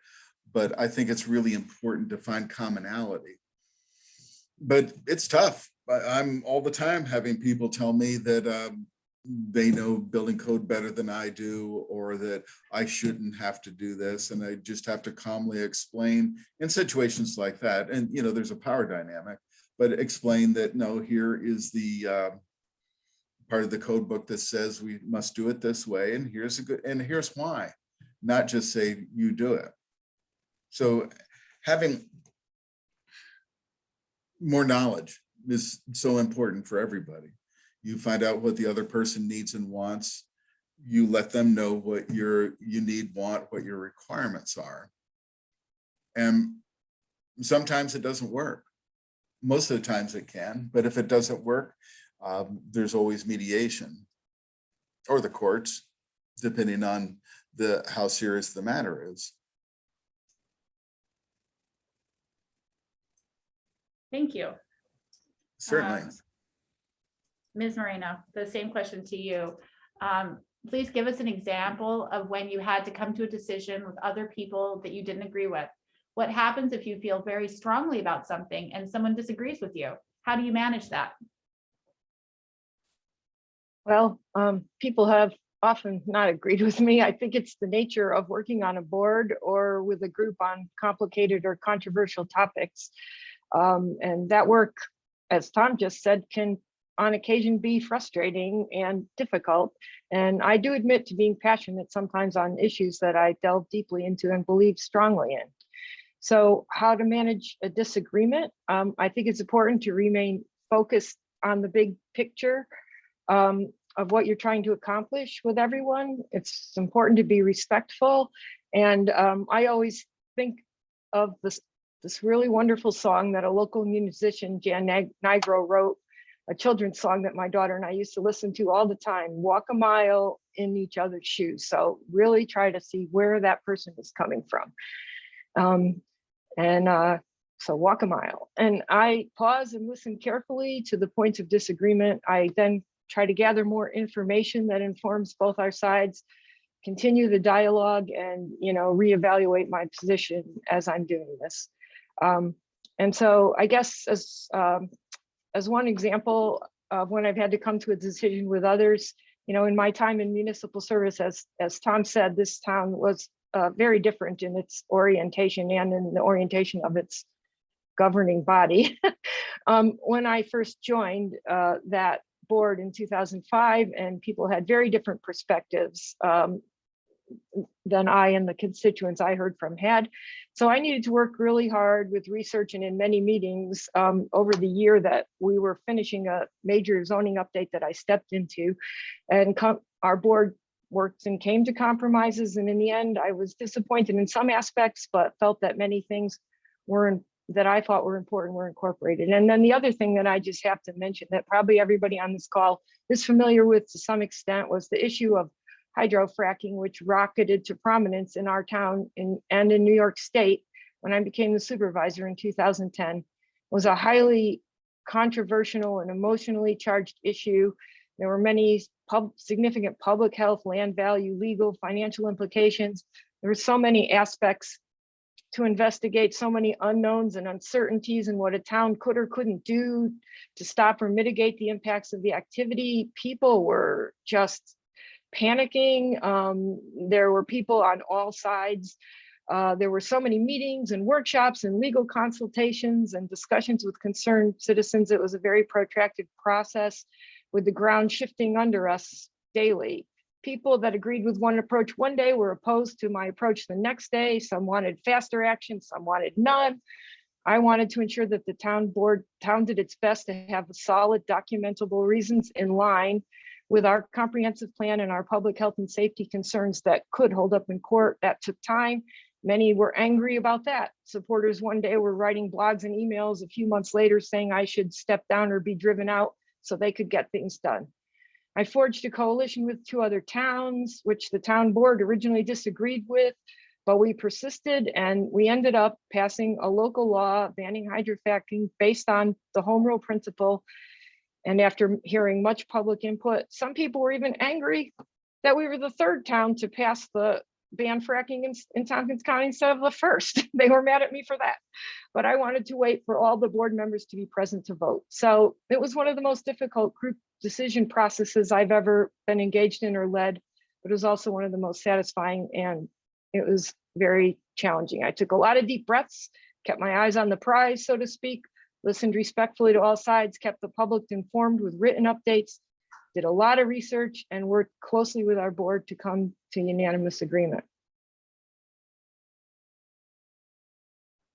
but I think it's really important to find commonality. But it's tough. I'm all the time having people tell me that they know building code better than I do, or that I shouldn't have to do this. And I just have to calmly explain in situations like that. And, you know, there's a power dynamic, but explain that, no, here is the part of the code book that says we must do it this way. And here's why, not just say you do it. So having more knowledge is so important for everybody. You find out what the other person needs and wants. You let them know what you need, want, what your requirements are. And sometimes it doesn't work. Most of the times it can, but if it doesn't work, there's always mediation or the courts, depending on how serious the matter is. Thank you. Certainly. Ms. Moreno, the same question to you. Please give us an example of when you had to come to a decision with other people that you didn't agree with. What happens if you feel very strongly about something and someone disagrees with you? How do you manage that? Well, people have often not agreed with me. I think it's the nature of working on a board or with a group on complicated or controversial topics. And that work, as Tom just said, can on occasion be frustrating and difficult. And I do admit to being passionate sometimes on issues that I delve deeply into and believe strongly in. So how to manage a disagreement? I think it's important to remain focused on the big picture of what you're trying to accomplish with everyone. It's important to be respectful. And I always think of this really wonderful song that a local musician, Jan Nigro, wrote, a children's song that my daughter and I used to listen to all the time, walk a mile in each other's shoes. So really try to see where that person is coming from. So walk a mile. And I pause and listen carefully to the points of disagreement. I then try to gather more information that informs both our sides, continue the dialogue, and, you know, reevaluate my position as I'm doing this. And so I guess as one example of when I've had to come to a decision with others, you know, in my time in municipal service, as Tom said, this town was very different in its orientation and in the orientation of its governing body. When I first joined that board in 2005, and people had very different perspectives than I and the constituents I heard from had. So I needed to work really hard with research and in many meetings over the year that we were finishing a major zoning update that I stepped into, and our board worked and came to compromises. And in the end, I was disappointed in some aspects, but felt that many things that I thought were important were incorporated. And then the other thing that I just have to mention that probably everybody on this call is familiar with to some extent was the issue of hydrofracking, which rocketed to prominence in our town and in New York State when I became the supervisor in 2010. was a highly controversial and emotionally charged issue. There were many significant public health, land value, legal, financial implications. There were so many aspects to investigate, so many unknowns and uncertainties in what a town could or couldn't do to stop or mitigate the impacts of the activity. People were just panicking. There were people on all sides. There were so many meetings and workshops and legal consultations and discussions with concerned citizens. It was a very protracted process with the ground shifting under us daily. People that agreed with one approach one day were opposed to my approach the next day. Some wanted faster action, some wanted none. I wanted to ensure that the town did its best to have solid documentable reasons in line with our comprehensive plan and our public health and safety concerns that could hold up in court. That took time. Many were angry about that. Supporters one day were writing blogs and emails a few months later saying I should step down or be driven out so they could get things done. I forged a coalition with 2 other towns, which the town board originally disagreed with, but we persisted and we ended up passing a local law banning hydrofracking based on the home rule principle. And after hearing much public input, some people were even angry that we were the 3rd town to pass the ban fracking in Tompkins County instead of the 1st. They were mad at me for that, but I wanted to wait for all the board members to be present to vote. So it was one of the most difficult group decision processes I've ever been engaged in or led, but it was also one of the most satisfying, and it was very challenging. I took a lot of deep breaths, kept my eyes on the prize, so to speak, listened respectfully to all sides, kept the public informed with written updates, did a lot of research, and worked closely with our board to come to unanimous agreement.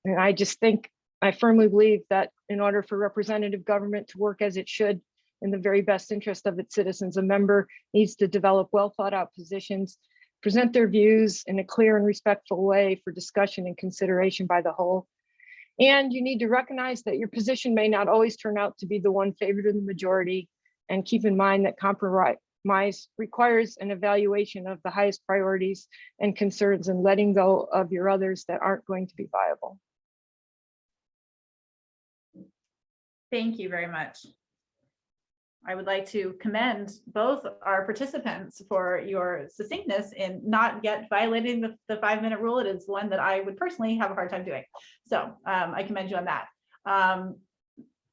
And I firmly believe that in order for representative government to work as it should in the very best interest of its citizens, a member needs to develop well thought out positions, present their views in a clear and respectful way for discussion and consideration by the whole. And you need to recognize that your position may not always turn out to be the one favored in the majority, and keep in mind that compromise requires an evaluation of the highest priorities and concerns and letting go of your others that aren't going to be viable. Thank you very much. I would like to commend both our participants for your succinctness in not yet violating the 5-minute rule. It is one that I would personally have a hard time doing. So I commend you on that.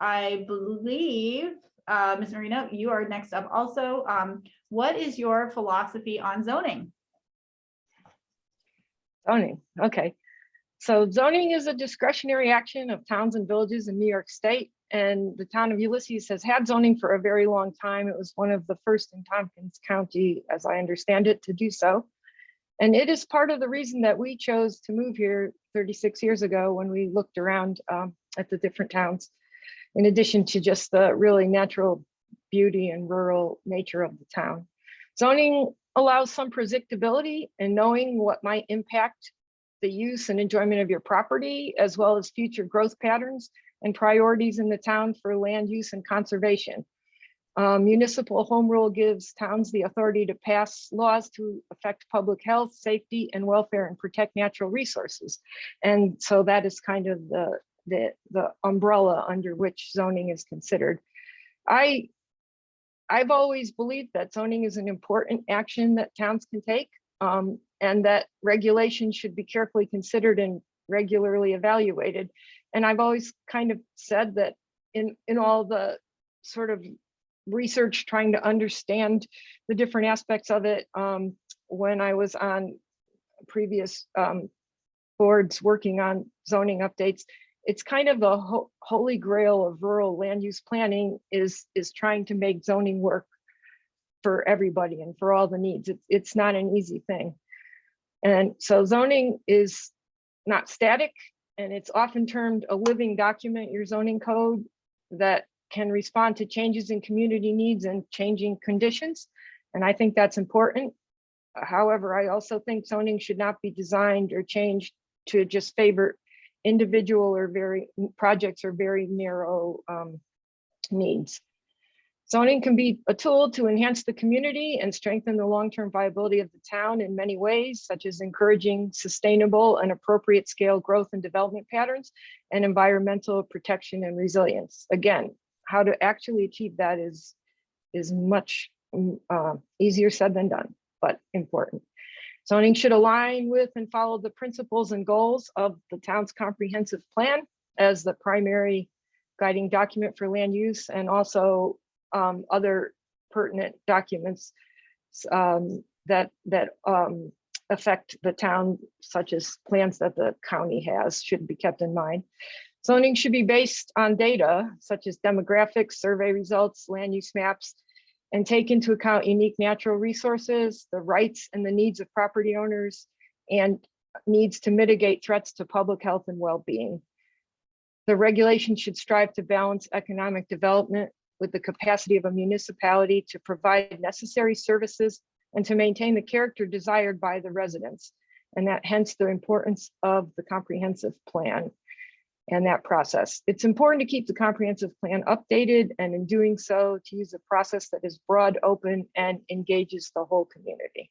I believe, Ms. Marino, you are next up also. What is your philosophy on zoning? Zoning, okay. So zoning is a discretionary action of towns and villages in New York State, and the town of Ulysses has had zoning for a very long time. It was one of the first in Tompkins County, as I understand it, to do so. And it is part of the reason that we chose to move here 36 years ago when we looked around at the different towns, in addition to just the really natural beauty and rural nature of the town. Zoning allows some predictability in knowing what might impact the use and enjoyment of your property, as well as future growth patterns and priorities in the town for land use and conservation. Municipal home rule gives towns the authority to pass laws to affect public health, safety, and welfare and protect natural resources. And so that is kind of the umbrella under which zoning is considered. I've always believed that zoning is an important action that towns can take, and that regulation should be carefully considered and regularly evaluated. And I've always kind of said that in all the sort of research trying to understand the different aspects of it, when I was on previous boards working on zoning updates, it's kind of the holy grail of rural land use planning is trying to make zoning work for everybody and for all the needs. It's not an easy thing. And so zoning is not static, and it's often termed a living document, your zoning code, that can respond to changes in community needs and changing conditions. And I think that's important. However, I also think zoning should not be designed or changed to just favor individual or projects or very narrow needs. Zoning can be a tool to enhance the community and strengthen the long-term viability of the town in many ways, such as encouraging sustainable and appropriate scale growth and development patterns and environmental protection and resilience. Again, how to actually achieve that is much easier said than done, but important. Zoning should align with and follow the principles and goals of the town's comprehensive plan as the primary guiding document for land use, and also other pertinent documents that affect the town, such as plans that the county has, should be kept in mind. Zoning should be based on data such as demographics, survey results, land use maps, and take into account unique natural resources, the rights and the needs of property owners, and needs to mitigate threats to public health and well-being. The regulation should strive to balance economic development with the capacity of a municipality to provide necessary services and to maintain the character desired by the residents. And that hence the importance of the comprehensive plan and that process. It's important to keep the comprehensive plan updated, and in doing so, to use a process that is broad, open, and engages the whole community.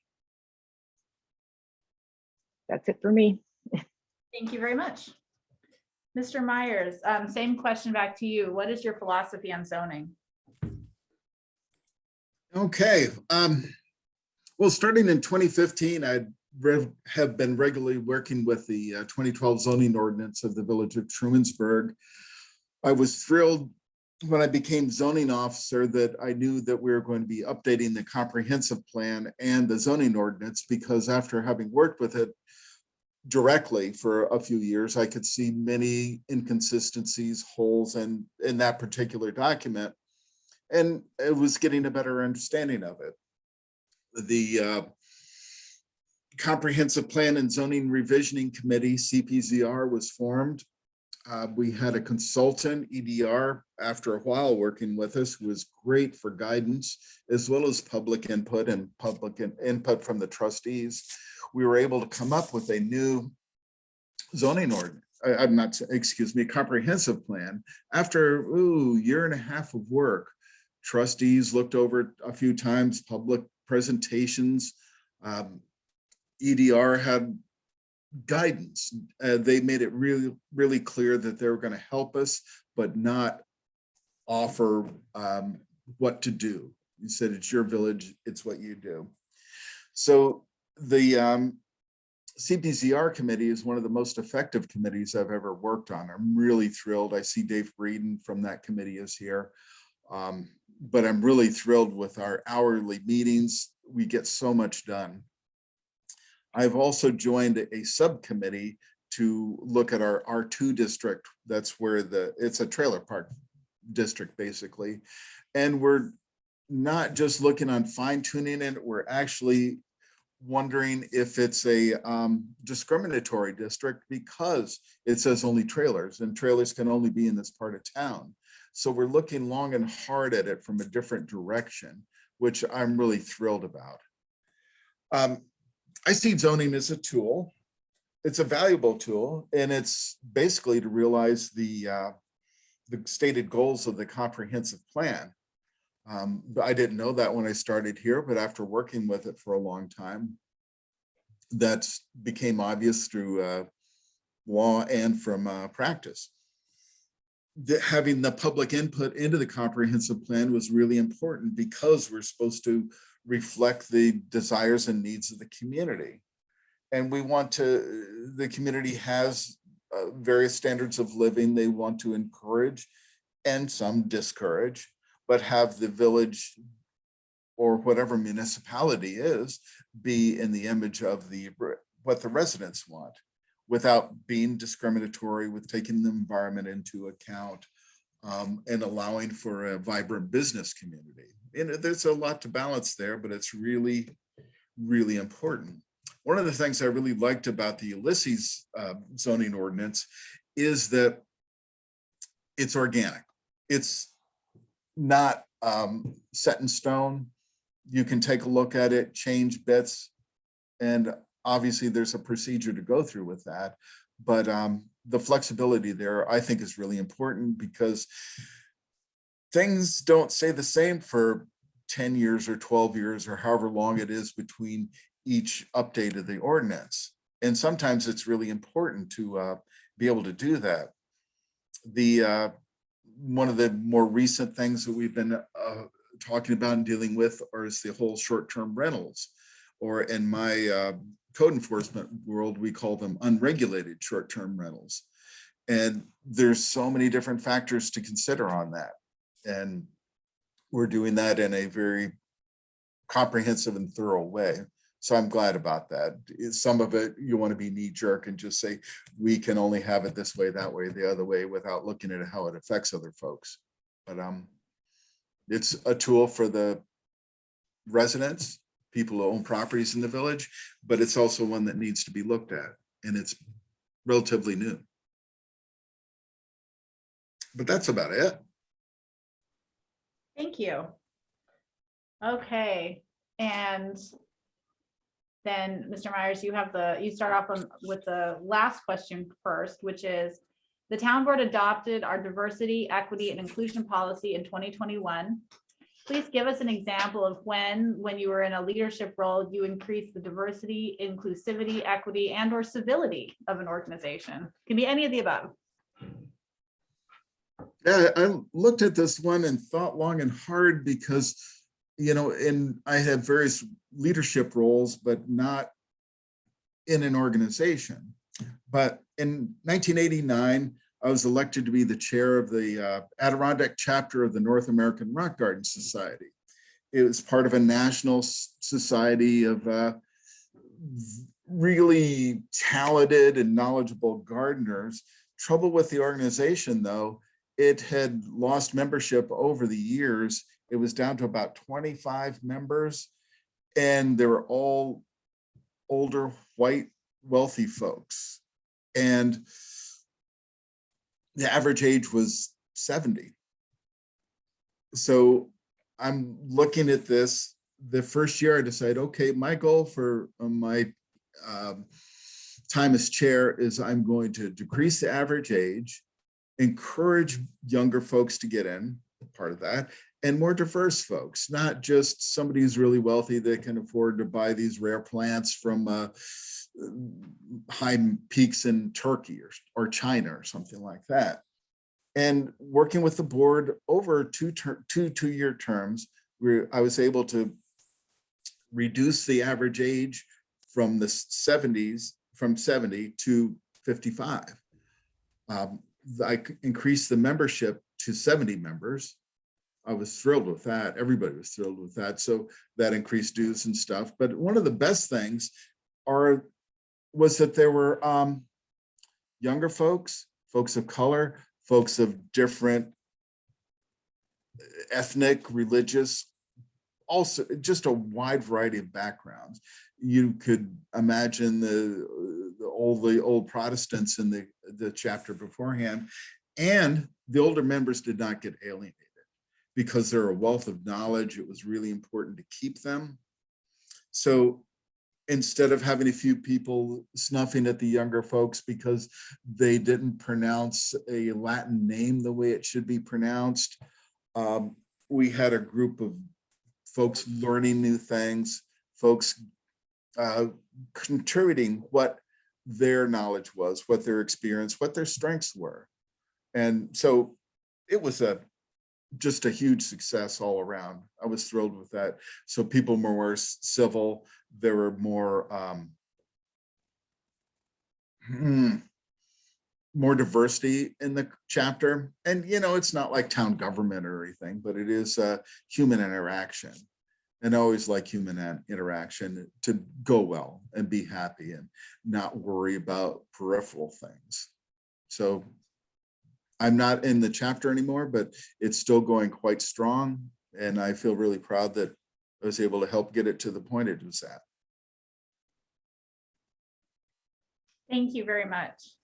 That's it for me. Thank you very much. Mr. Myers, same question back to you. What is your philosophy on zoning? Okay, well, starting in 2015, I have been regularly working with the 2012 zoning ordinance of the village of Trumansburg. I was thrilled when I became zoning officer that I knew that we were going to be updating the comprehensive plan and the zoning ordinance, because after having worked with it directly for a few years, I could see many inconsistencies, holes in that particular document, and it was getting a better understanding of it. The Comprehensive Plan and Zoning Revisioning Committee, CPZR, was formed. We had a consultant, EDR, after a while working with us, who was great for guidance, as well as public input and input from the trustees. We were able to come up with a new zoning ordinance, comprehensive plan. After year and a half of work, trustees looked over it a few times, public presentations. EDR had guidance. They made it really, really clear that they were going to help us, but not offer what to do. You said, it's your village, it's what you do. So the CPZR committee is one of the most effective committees I've ever worked on. I'm really thrilled. I see Dave Breeden from that committee is here. But I'm really thrilled with our hourly meetings. We get so much done. I've also joined a subcommittee to look at our R2 district. That's where it's a trailer park district, basically. And we're not just looking on fine tuning it, we're actually wondering if it's a discriminatory district, because it says only trailers, and trailers can only be in this part of town. So we're looking long and hard at it from a different direction, which I'm really thrilled about. I see zoning as a tool. It's a valuable tool, and it's basically to realize the stated goals of the comprehensive plan. I didn't know that when I started here, but after working with it for a long time, that became obvious through law and from practice. Having the public input into the comprehensive plan was really important, because we're supposed to reflect the desires and needs of the community. And we want to, the community has various standards of living they want to encourage and some discourage, but have the village or whatever municipality is be in the image of what the residents want, without being discriminatory, with taking the environment into account, and allowing for a vibrant business community. And there's a lot to balance there, but it's really, really important. One of the things I really liked about the Ulysses zoning ordinance is that it's organic. It's not set in stone. You can take a look at it, change bits, and obviously there's a procedure to go through with that. But the flexibility there, I think, is really important, because things don't stay the same for 10 years or 12 years or however long it is between each update of the ordinance. And sometimes it's really important to be able to do that. One of the more recent things that we've been talking about and dealing with is the whole short-term rentals, or in my code enforcement world, we call them unregulated short-term rentals. And there's so many different factors to consider on that. And we're doing that in a very comprehensive and thorough way. So I'm glad about that. Some of it, you want to be knee jerk and just say, we can only have it this way, that way, the other way, without looking at how it affects other folks. But it's a tool for the residents, people who own properties in the village, but it's also one that needs to be looked at, and it's relatively new. But that's about it. Thank you. Okay, and then Mr. Myers, you start off with the last question first, which is, the town board adopted our diversity, equity, and inclusion policy in 2021. Please give us an example of when you were in a leadership role, you increased the diversity, inclusivity, equity, and or civility of an organization. Can be any of the above. Yeah, I looked at this one and thought long and hard because, and I have various leadership roles, but not in an organization. But in 1989, I was elected to be the chair of the Adirondack chapter of the North American Rock Garden Society. It was part of a national society of really talented and knowledgeable gardeners. Trouble with the organization, though, it had lost membership over the years. It was down to about 25 members, and they were all older, white, wealthy folks. And the average age was 70. So I'm looking at this. The first year I decided, okay, my goal for my time as chair is I'm going to decrease the average age, encourage younger folks to get in, part of that, and more diverse folks, not just somebody who's really wealthy that can afford to buy these rare plants from high peaks in Turkey or China or something like that. And working with the board over two-year terms, I was able to reduce the average age from the 70s, from 70 to 55. I increased the membership to 70 members. I was thrilled with that. Everybody was thrilled with that. So that increased dues and stuff. But one of the best things was that there were younger folks, folks of color, folks of different ethnic, religious, also just a wide variety of backgrounds. You could imagine the old Protestants in the chapter beforehand, and the older members did not get alienated because they're a wealth of knowledge. It was really important to keep them. So instead of having a few people snuffing at the younger folks because they didn't pronounce a Latin name the way it should be pronounced, we had a group of folks learning new things, folks contributing what their knowledge was, what their experience, what their strengths were. And so it was just a huge success all around. I was thrilled with that. So people were more civil. There were more more diversity in the chapter. And it's not like town government or anything, but it is human interaction. And I always like human interaction to go well and be happy and not worry about peripheral things. So I'm not in the chapter anymore, but it's still going quite strong. And I feel really proud that I was able to help get it to the point it was at. Thank you very much.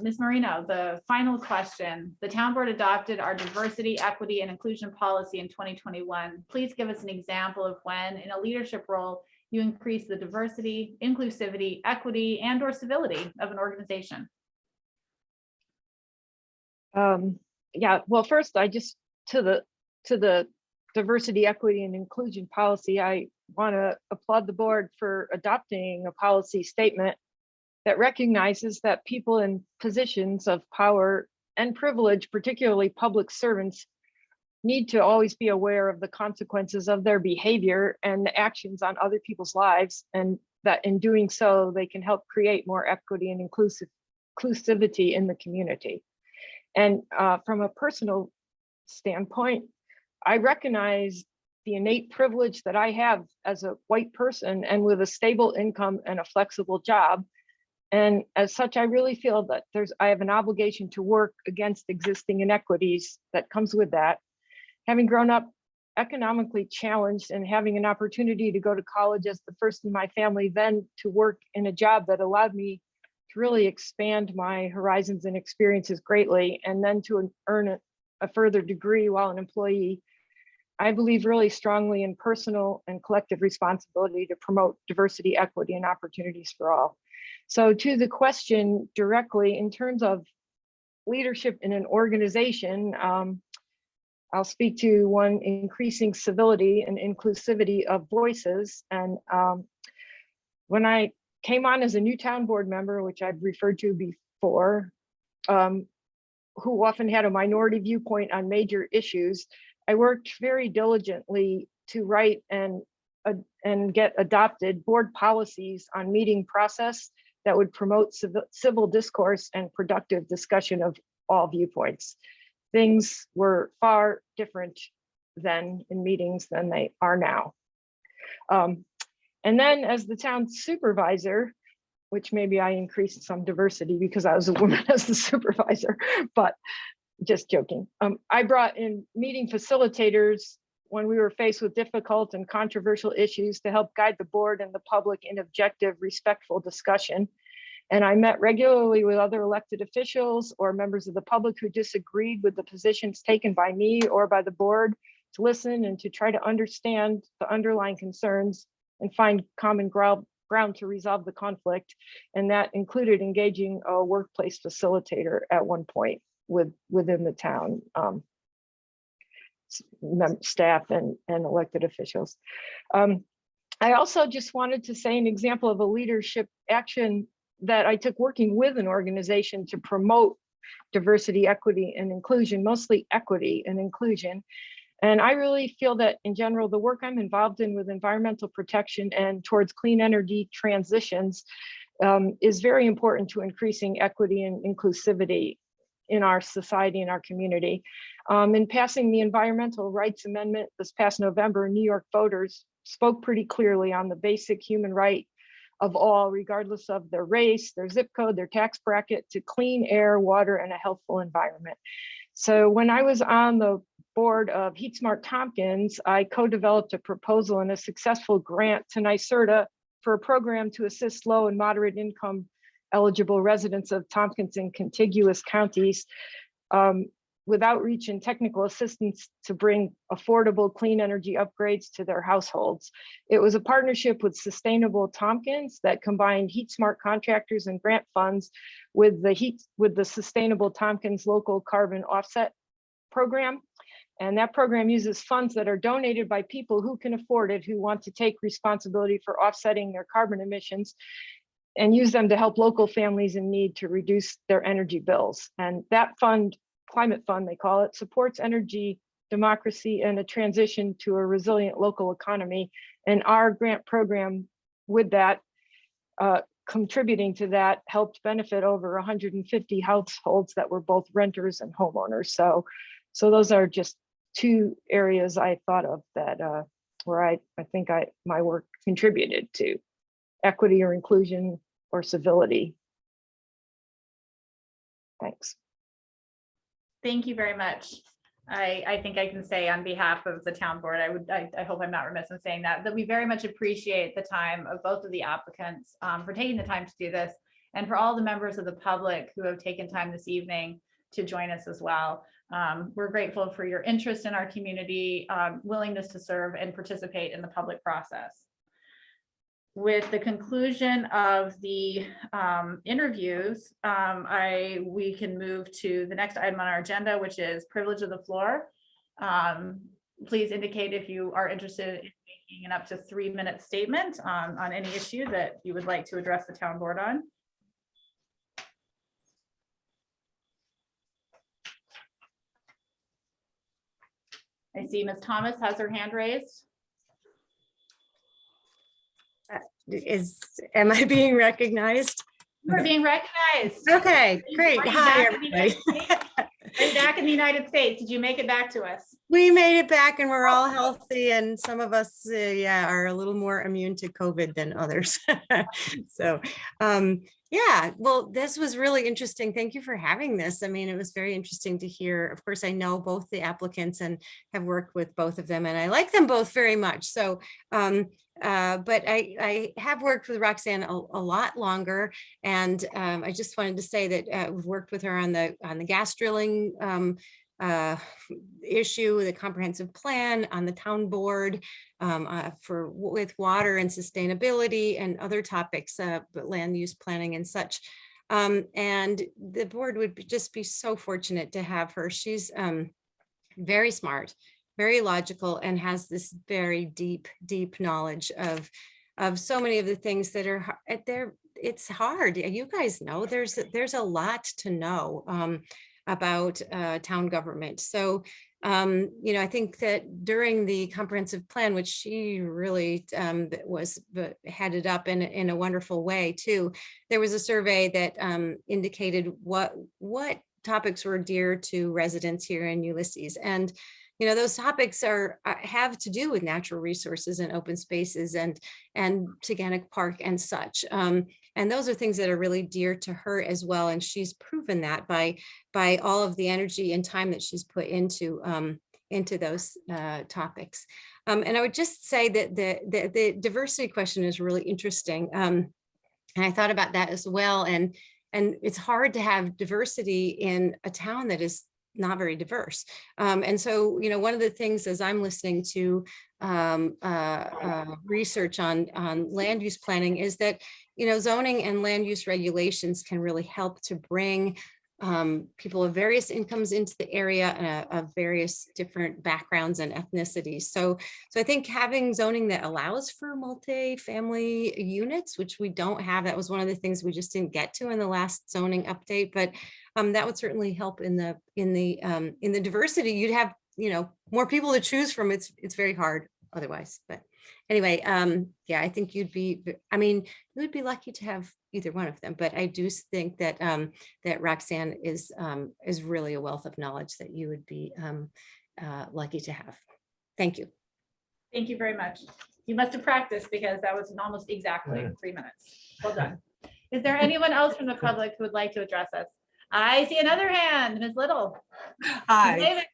Ms. Marino, the final question. The town board adopted our diversity, equity, and inclusion policy in 2021. Please give us an example of when, in a leadership role, you increase the diversity, inclusivity, equity, and or civility of an organization. Yeah, well, first, I just, to the diversity, equity, and inclusion policy, I want to applaud the board for adopting a policy statement that recognizes that people in positions of power and privilege, particularly public servants, need to always be aware of the consequences of their behavior and the actions on other people's lives, and that in doing so, they can help create more equity and inclusivity in the community. And from a personal standpoint, I recognize the innate privilege that I have as a white person and with a stable income and a flexible job. And as such, I really feel that I have an obligation to work against existing inequities that comes with that. Having grown up economically challenged and having an opportunity to go to college as the first in my family, then to work in a job that allowed me to really expand my horizons and experiences greatly, and then to earn a further degree while an employee, I believe really strongly in personal and collective responsibility to promote diversity, equity, and opportunities for all. So to the question directly, in terms of leadership in an organization, I'll speak to one, increasing civility and inclusivity of voices. And when I came on as a new town board member, which I've referred to before, who often had a minority viewpoint on major issues, I worked very diligently to write and get adopted board policies on meeting process that would promote civil discourse and productive discussion of all viewpoints. Things were far different then in meetings than they are now. And then as the town supervisor, which maybe I increased some diversity because I was a woman as the supervisor, but just joking. I brought in meeting facilitators when we were faced with difficult and controversial issues to help guide the board and the public in objective, respectful discussion. And I met regularly with other elected officials or members of the public who disagreed with the positions taken by me or by the board, to listen and to try to understand the underlying concerns and find common ground to resolve the conflict. And that included engaging a workplace facilitator at one point within the town, staff and elected officials. I also just wanted to say an example of a leadership action that I took working with an organization to promote diversity, equity, and inclusion, mostly equity and inclusion. And I really feel that in general, the work I'm involved in with environmental protection and towards clean energy transitions is very important to increasing equity and inclusivity in our society and our community. In passing the Environmental Rights Amendment this past November, New York voters spoke pretty clearly on the basic human right of all, regardless of their race, their zip code, their tax bracket, to clean air, water, and a healthful environment. So when I was on the board of Heat Smart Tompkins, I co-developed a proposal and a successful grant to NYSERDA for a program to assist low and moderate income eligible residents of Tompkins and contiguous counties with outreach and technical assistance to bring affordable clean energy upgrades to their households. It was a partnership with Sustainable Tompkins that combined Heat Smart contractors and grant funds with the Sustainable Tompkins local carbon offset program. And that program uses funds that are donated by people who can afford it, who want to take responsibility for offsetting their carbon emissions, and use them to help local families in need to reduce their energy bills. And that fund, Climate Fund they call it, supports energy democracy and a transition to a resilient local economy. And our grant program with that, contributing to that, helped benefit over 150 households that were both renters and homeowners. So those are just two areas I thought of that where I think my work contributed to equity or inclusion or civility. Thanks. Thank you very much. I think I can say on behalf of the town board, I hope I'm not remiss in saying that we very much appreciate the time of both of the applicants for taking the time to do this, and for all the members of the public who have taken time this evening to join us as well. We're grateful for your interest in our community, willingness to serve and participate in the public process. with the conclusion of the interviews, we can move to the next item on our agenda, which is privilege of the floor. Please indicate if you are interested in making an up to 3-minute statement on any issue that you would like to address the town board on. I see Ms. Thomas has her hand raised. Am I being recognized? You are being recognized. Okay, great. Are you Hi, back in the United everybody. States? Are you back in the United States? Did you make it back to us? We made it back and we're all healthy, and some of us, yeah, are a little more immune to COVID than others. So, yeah, well, this was really interesting. Thank you for having this. I mean, it was very interesting to hear. Of course, I know both the applicants and have worked with both of them, and I like them both very much. So, but I have worked with Roxanne a lot longer, and I just wanted to say that we've worked with her on the gas drilling issue, the comprehensive plan, on the town board with water and sustainability and other topics, but land use planning and such. And the board would just be so fortunate to have her. She's very smart, very logical, and has this very deep knowledge of so many of the things that are there. It's hard. You guys know there's a lot to know about town government. So, I think that during the comprehensive plan, which she really was headed up in a wonderful way too, there was a survey that indicated what topics were dear to residents here in Ulysses. And those topics have to do with natural resources and open spaces and Teganic Park and such. And those are things that are really dear to her as well. And she's proven that by all of the energy and time that she's put into those topics. And I would just say that the diversity question is really interesting. And I thought about that as well. And it's hard to have diversity in a town that is not very diverse. And so, one of the things as I'm listening to research on land use planning is that, zoning and land use regulations can really help to bring people of various incomes into the area and of various different backgrounds and ethnicities. So I think having zoning that allows for multi-family units, which we don't have, that was one of the things we just didn't get to in the last zoning update, but that would certainly help in the diversity. You'd have, more people to choose from. It's very hard otherwise, but anyway, yeah, I think you would be lucky to have either one of them, but I do think that that Roxanne is really a wealth of knowledge that you would be lucky to have. Thank you. Thank you very much. You must have practiced because that was almost exactly Yeah. 3 minutes. Well done. Is there anyone else from the public who would like to address us? I see another hand, Ms. Little. Hi. David.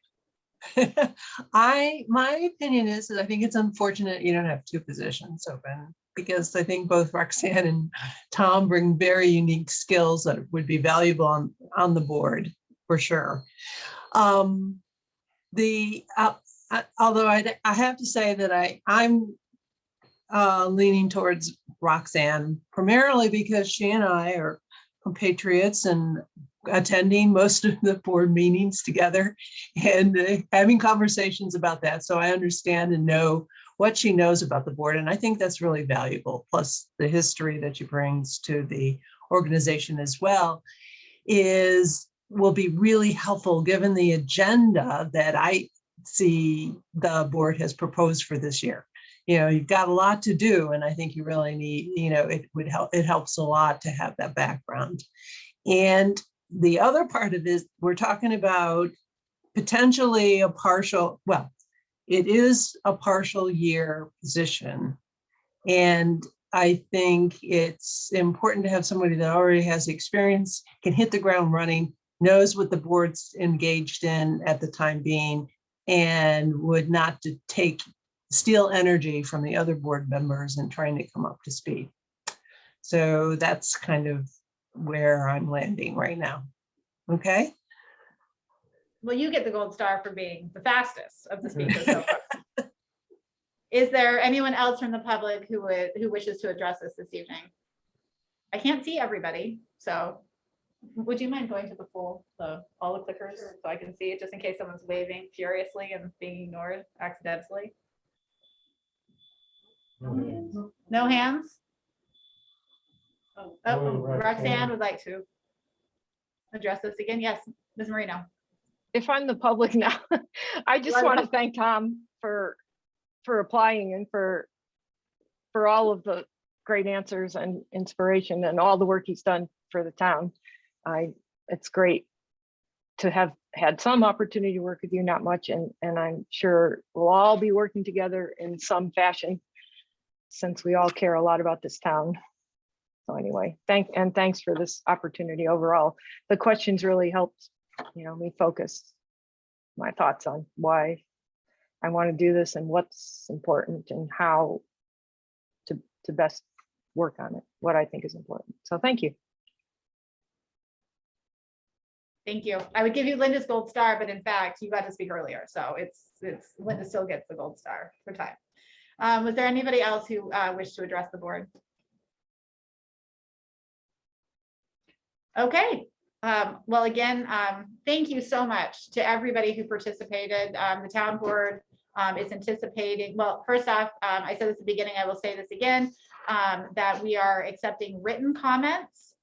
My opinion is that I think it's unfortunate you don't have two positions open, because I think both Roxanne and Tom bring very unique skills that would be valuable on the board for sure. Although I have to say that I'm leaning towards Roxanne primarily because she and I are compatriots and attending most of the board meetings together and having conversations about that. So I understand and know what she knows about the board. And I think that's really valuable. Plus the history that she brings to the organization as well will be really helpful given the agenda that I see the board has proposed for this year. You've got a lot to do, and I think you really need, it helps a lot to have that background. And the other part of this, we're talking about potentially it is a partial year position. And I think it's important to have somebody that already has experience, can hit the ground running, knows what the board's engaged in at the time being, and would not steal energy from the other board members and trying to come up to speed. So that's kind of where I'm landing right now. Okay. Well, you get the gold star for being the fastest of the speakers so far. Is there anyone else from the public who wishes to address us this evening? I can't see everybody, so would you mind going to the full, all the clickers so I can see it, just in case someone's waving furiously and being ignored accidentally? No hands? Oh. Oh, Roxanne. Roxanne would like to address this again. Yes, Ms. Marino. If I'm the public now, I just Well, want to no. thank Tom for applying and for all of the great answers and inspiration and all the work he's done for the town. It's great to have had some opportunity to work with you, not much, and I'm sure we'll all be working together in some fashion since we all care a lot about this town. So anyway, thanks for this opportunity overall. The questions really helped, me focus my thoughts on why I want to do this and what's important and how to best work on it, what I think is important. So thank you. Thank you. I would give you Linda's gold star, but in fact, you got to speak earlier. So it's Linda still gets the gold star for time. Was there anybody else who wished to address the board? Okay. Well, again, thank you so much to everybody who participated. The town board is anticipating, well, first off, I said this at the beginning, I will say this again, that we are accepting written comments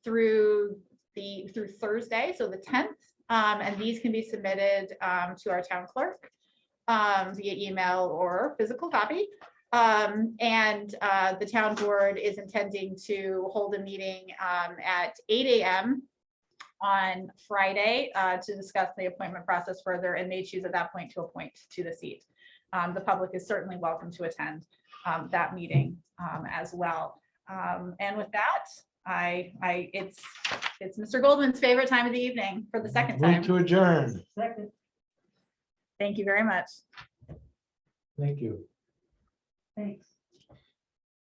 through Thursday, so the 10th, and these can be submitted to our town clerk via email or physical copy. The town board is intending to hold a meeting at 8 a.m. on Friday to discuss the appointment process further, and may choose at that point to appoint to the seat. The public is certainly welcome to attend that meeting as well. And with that, it's Mr. Goldman's favorite time of the evening for the second Move time. to adjourn. Second. Thank you very much. Thank you. Thanks.